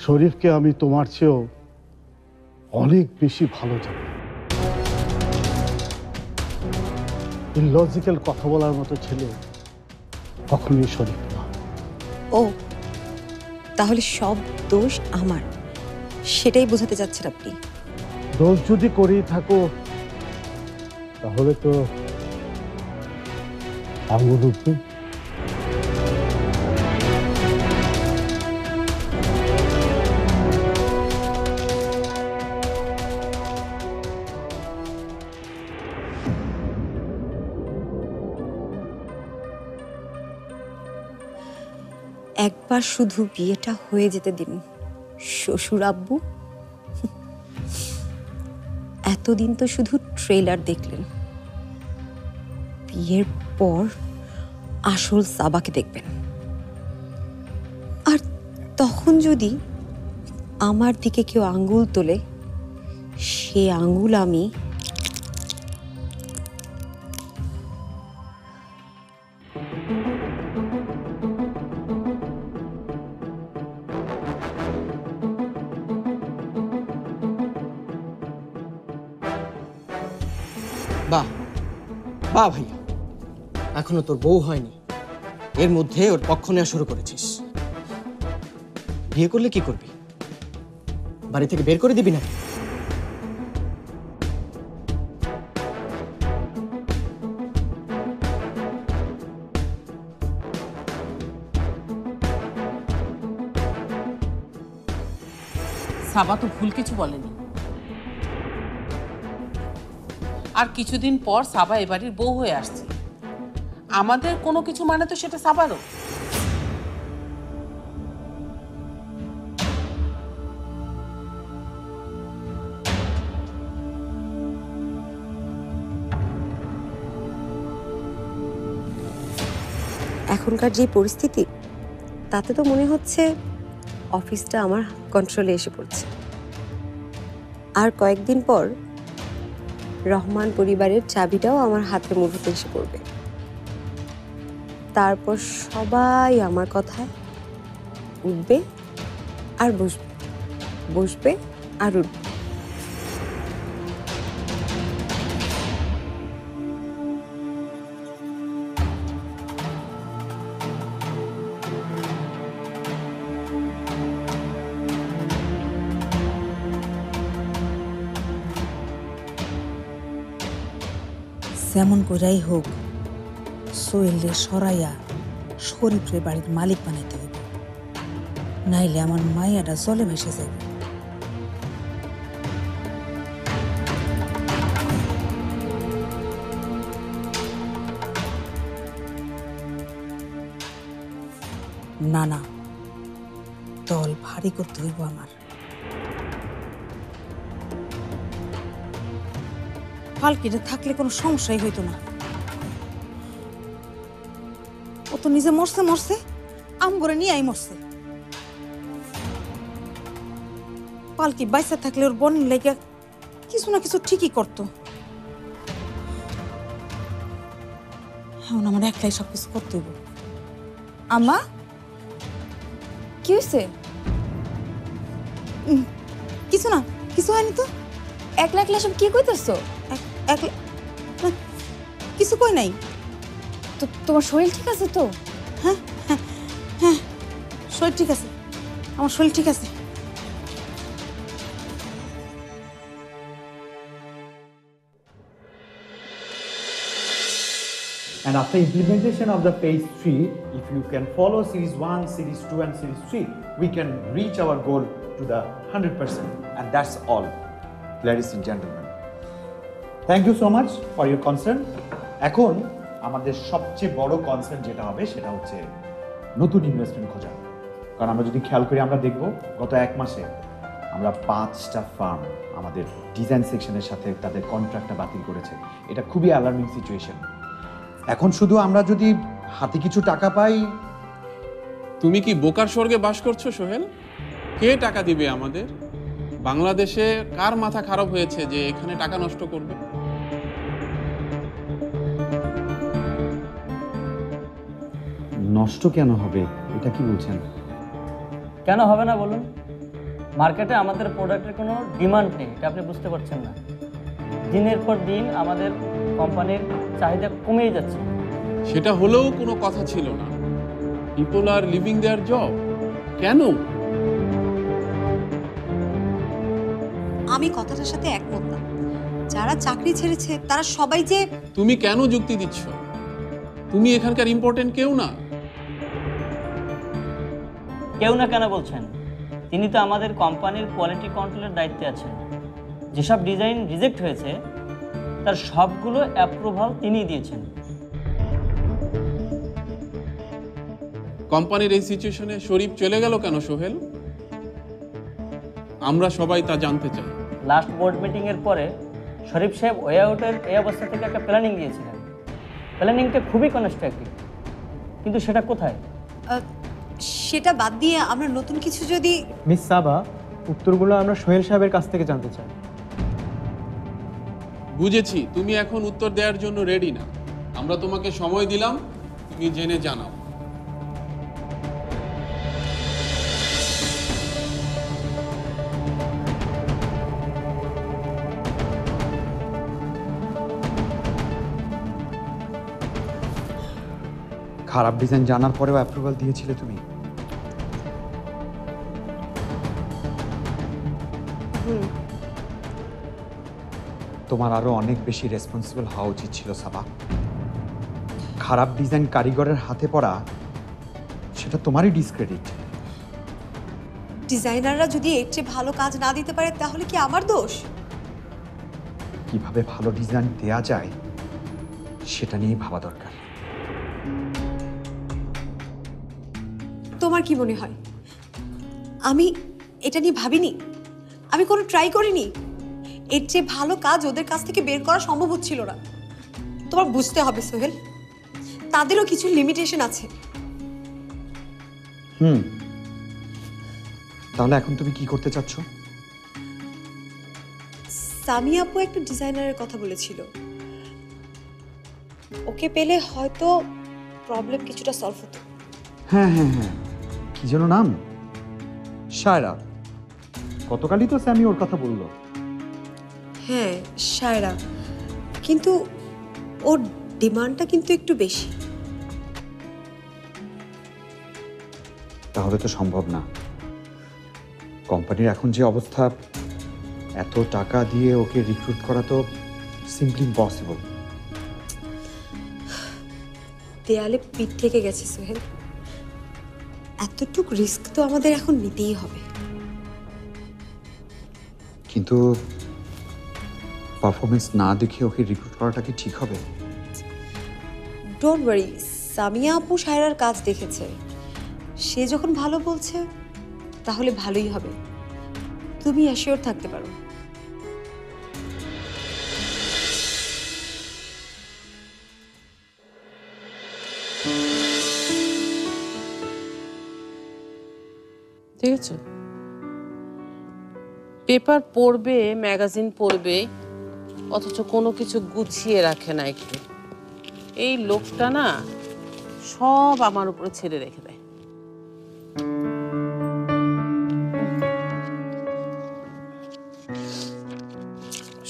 শরীফকে আমি তোমার চেয়েও অনেক বেশি ভালো জানি। ইলজিক্যাল কথা বলার মতো ছেলে কখনোই শরীফ না। ও, তাহলে সব দোষ আমার, সেটাই বোঝাতে চাচ্ছেন আপনি? দোষ যদি করেই থাকো, তাহলে তো আঙুল উঠবে। একবার শুধু বিয়েটা হয়ে যেতে দিন শ্বশুর আব্বু। এতদিন তো শুধু ট্রেলার দেখলেন, বিয়ের পর আসল সাবাকে দেখবেন। আর তখন যদি আমার দিকে কেউ আঙ্গুল তোলে, সে আঙ্গুল আমি বাহ বাহ ভাইয়া, এখনো তোর বউ হয়নি, এর মধ্যে ওর পক্ষ নেওয়া শুরু করেছিস। বিয়ে করলে কি করবি? বাড়ি থেকে বের করে দিবি নাকি? সাবা তো ভুল কিছু বলেনি। আর কিছুদিন পর সাবা এবাড়ির বউ হয়ে আসছে। আমাদের কোনো কিছু মানে তো সেটা সাবারও। এখনকার যে পরিস্থিতি তাতে তো মনে হচ্ছে অফিসটা আমার কন্ট্রোলে এসে পড়ছে। আর কয়েকদিন পর রহমান পরিবারের চাবিটাও আমার হাতের মুঠোতে এসে পড়বে। তারপর সবাই আমার কথায় উঠবে আর বসবে, বসবে আর উঠবে। যেমন কইরাই হোক সোহেলরে সরাইয়া শরীফরে বাড়ির মালিক বানাইতে হইব, নাইলে আমার মাইয়াটা জলে ভেসে যাবে। না না, দল ভারী করতে হইব আমার। পালকিটা থাকলে কোনো সমস্যাই হইতো না। ও তো নিজে মরছে মরছে, আমগরে নিয়ে আই মরছে। পালকি বাইসা থাকলে ওর বোনের লেগে কিছু না কিছু ঠিকই করতো। এখন আমার একলাই সবকিছু করতে হইব। আম্মা, কি হয়েছে? কিছু না, কিছু হয়নি তো। একলা একলা সব কি কইতেছো? কিছু কই নাই তো। তোমার শরীর ঠিক আছে তো? হ্যাঁ হ্যাঁ হ্যাঁ, শরীর ঠিক আছে, আমার শরীর ঠিক আছে। And after implementation of the phase 3, if you can follow series 1, series 2 and series 3, we can reach our goal to the 100%. And that's all, ladies and gentlemen. Thank you so much for your concern. এখন আমাদের সবচেয়ে বড় concern যেটা হবে সেটা হচ্ছে নতুন investment খোঁজা। কারণ আমরা যদি খেয়াল করি আমরা দেখব গত এক মাসে আমরা 5টা ফার্ম আমাদের ডিজাইন সেকশনের সাথে তাদের কন্ট্রাক্টটা বাতিল করেছে। এটা খুবই অ্যালার্মিং সিচুয়েশন। এখন শুধু আমরা যদি হাতে কিছু টাকা পাই। তুমি কি বোকার স্বর্গে বাস করছো সোহেল? কে টাকা দিবে আমাদের? বাংলাদেশে কার মাথা খারাপ হয়েছে যে এখানে টাকা নষ্ট করবে? নষ্ট কেন হবে, এটা কি বলছেন? কেন হবে না বলুন? মার্কেটে আমাদের প্রোডাক্টের কোনো ডিমান্ড নেই, এটা আপনি বুঝতে পারছেন না। দিনের পর দিন আমাদের কোম্পানির চাহিদা কমেই যাচ্ছে। সেটা হলেও কোনো কথা ছিল না। People are living their job. কেন? আমি কথাটার সাথে একমত না। যারা চাকরি ছেড়েছে তারা সবাই যে। তুমি কেন যুক্তি দিচ্ছ? তুমি এখানকার ইম্পর্টেন্ট কেউ না। কেউ না কেন বলছেন? তিনি তো আমাদের কোম্পানির কোয়ালিটি কন্ট্রোলের দায়িত্বে আছেন। যেসব ডিজাইন রিজেক্ট হয়েছে তার সবগুলো অ্যাপ্রুভাল তিনিই দিয়েছেন। কোম্পানির এই সিচুয়েশনে শরীফ চলে গেল কেন সোহেল? আমরা সবাই তা জানতে চাই। লাস্ট বোর্ড মিটিং এর পরে শরীফ সাহেব ওয়ে আউটের এই অবস্থা থেকে একটা প্ল্যানিং দিয়েছিলেন। প্ল্যানিংটা খুবই কনস্ট্রাকটিভ, কিন্তু সেটা কোথায়? সেটা বাদ দিয়ে আমরা নতুন কিছু যদি। মিস সাবা, উত্তরগুলো আমরা সোহেল সাহেবের কাছ থেকে জানতে চাই। বুঝেছি, তুমি এখন উত্তর দেওয়ার জন্য রেডি না। আমরা তোমাকে সময় দিলাম, তুমি জেনে জানাও। খারাপ ডিজাইন জানার পরেও অ্যাপ্রুভাল দিয়েছিলে তুমি? তোমার আরো অনেক বেশি রেসপন্সিবল হওয়া উচিত ছিল সাবা। খারাপ ডিজাইন কারিগরের হাতে পড়া সেটা তোমারই ডিসক্রেডিট। ডিজাইনাররা যদি এর চেয়ে ভালো কাজ না দিতে পারে তাহলে কি আমার দোষ? কিভাবে ভালো ডিজাইন দেয়া যায় সেটা নিয়ে ভাবা দরকার। তোমার কি মনে হয় আমি এটা নিয়ে ভাবিনি? আমি কোনো ট্রাই করিনি? এর চেয়ে ভালো কাজ ওদের কাছ থেকে বের করা সম্ভব হচ্ছিল না। তোমার বুঝতে হবে সোহেল, তাদেরও কিছু লিমিটেশন আছে। তাহলে এখন তুমি কি করতে চাচ্ছ? সামি আপু একটা ডিজাইনারের কথা বলেছিল, ওকে পেলে হয়তো প্রবলেম কিছুটা সলভ হতো। হ্যাঁ হ্যাঁ হ্যাঁ, কি যেন নাম? শায়রা। গতকালই তো স্যামি ওর কথা বললো। হ্যাঁ শায়রা, কিন্তু ওর ডিমান্ডটা কিন্তু একটু বেশি। তাহলে তো সম্ভব না। কোম্পানির এখন যে অবস্থা, এত টাকা দিয়ে ওকে রিক্রুট করা তো সিম্পলি ইম্পসিবল। দেয়ালে পিঠ থেকে গেছে সোহেল, এতটুক রিস্ক তো আমাদের এখন নিতেই হবে। কিন্তু পারফরমেন্স না দেখে ওকে রিক্রুট করাটা কি ঠিক হবে? ডোন্ট ওয়ারি, সামিয়া আপু শায়রার কাজ দেখেছে, সে যখন ভালো বলছে তাহলে ভালোই হবে, তুমি অ্যাসিওর থাকতে পারো। ঠিক আছে, পেপার পড়বে, ম্যাগাজিন পড়বে, অথচ কোনো কিছু গুছিয়ে রাখে না একটু। এই লোকটা না সব আমার উপরে ছেড়ে রেখে দেয়।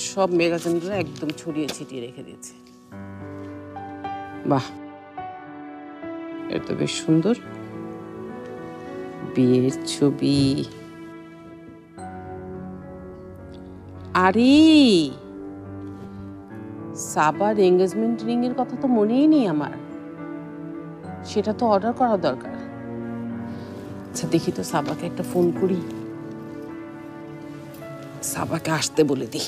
সব ম্যাগাজিনগুলো একদম ছড়িয়ে ছিটিয়ে রেখে দিয়েছে। বাহ, এটা তো বেশ সুন্দর। বিয়ের ছবি। আরে সাবার এঙ্গেজমেন্ট রিং এর কথা তো মনেই নেই আমার, সেটা তো অর্ডার করা দরকার। আচ্ছা দেখি তো, সাবাকে একটা ফোন করি, সাবাকে আসতে বলে দিই।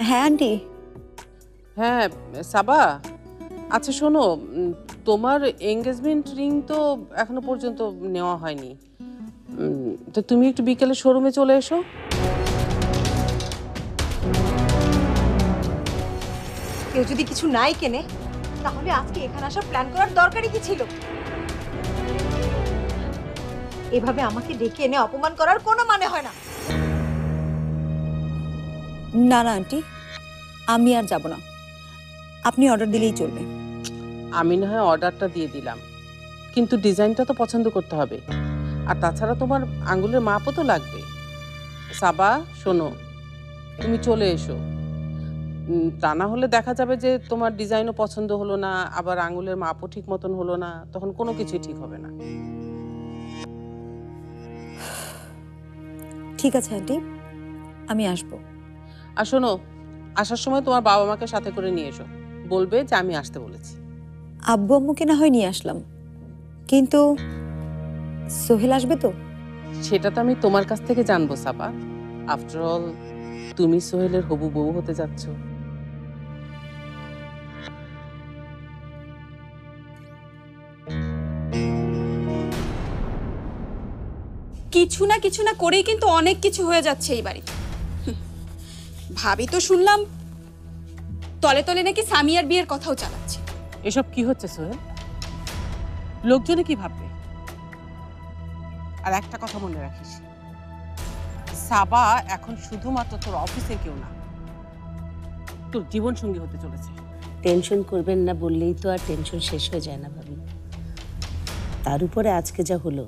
হ্যাঁ আন্টি। হ্যাঁ সাবা, আচ্ছা শোনো, তোমার এঙ্গেজমেন্ট রিং তো এখনো পর্যন্ত নেওয়া হয়নি, তো তুমি একটু বিকেলে শোরুমে চলে এসো। কেউ যদি কিছু নাই কেনে তাহলে আজকে এখানে আসার প্ল্যান করার দরকারই কি ছিল? এভাবে আমাকে ডেকে এনে অপমান করার কোনো মানে হয় না। না না আন্টি, আমি আর যাব না, আপনি অর্ডার দিলেই চলবে। আমি না হয় অর্ডারটা দিয়ে দিলাম, কিন্তু ডিজাইনটা তো পছন্দ করতে হবে, আর তাছাড়া তোমার আঙ্গুলের মাপও তো লাগবে। সাবা শোনো, তুমি চলে এসো, তা না হলে দেখা যাবে যে তোমার ডিজাইনও পছন্দ হলো না, আবার আঙ্গুলের মাপও ঠিক মতন হলো না, তখন কোনো কিছুই ঠিক হবে না। ঠিক আছে আন্টি, আমি আসবো। আর শোনো, আসার সময় তোমার বাবা মাকে সাথে করে নিয়ে এসো, বলবে যে আমি আসতে বলেছি। আব্বু আম্মুকে না হয় নিয়ে আসলাম, কিন্তু সোহেল আসবে তো? সেটা তো আমি তোমার কাছ থেকে জানবো সাবা। আফটার অল তুমি সোহেলের হবু বউ হতে যাচ্ছ। কিছু না করেই কিন্তু অনেক কিছু হয়ে যাচ্ছে এই বাড়িতে। ভাবি তো শুনলাম তলে তলে নাকি সামিয়ার বিয়ের কথাও চালাচ্ছে। এসব কি হচ্ছে সোহেল? লোকজনে কি ভাববে? আর একটা কথা মনে রাখিস, সাবা এখন শুধুমাত্র তোর অফিসে কেউ না, তোর জীবন সঙ্গী হতে চলেছে। টেনশন করবেন না বললেই তো আর টেনশন শেষ হয়ে যায় না ভাবি। তার উপরে আজকে যা হলো,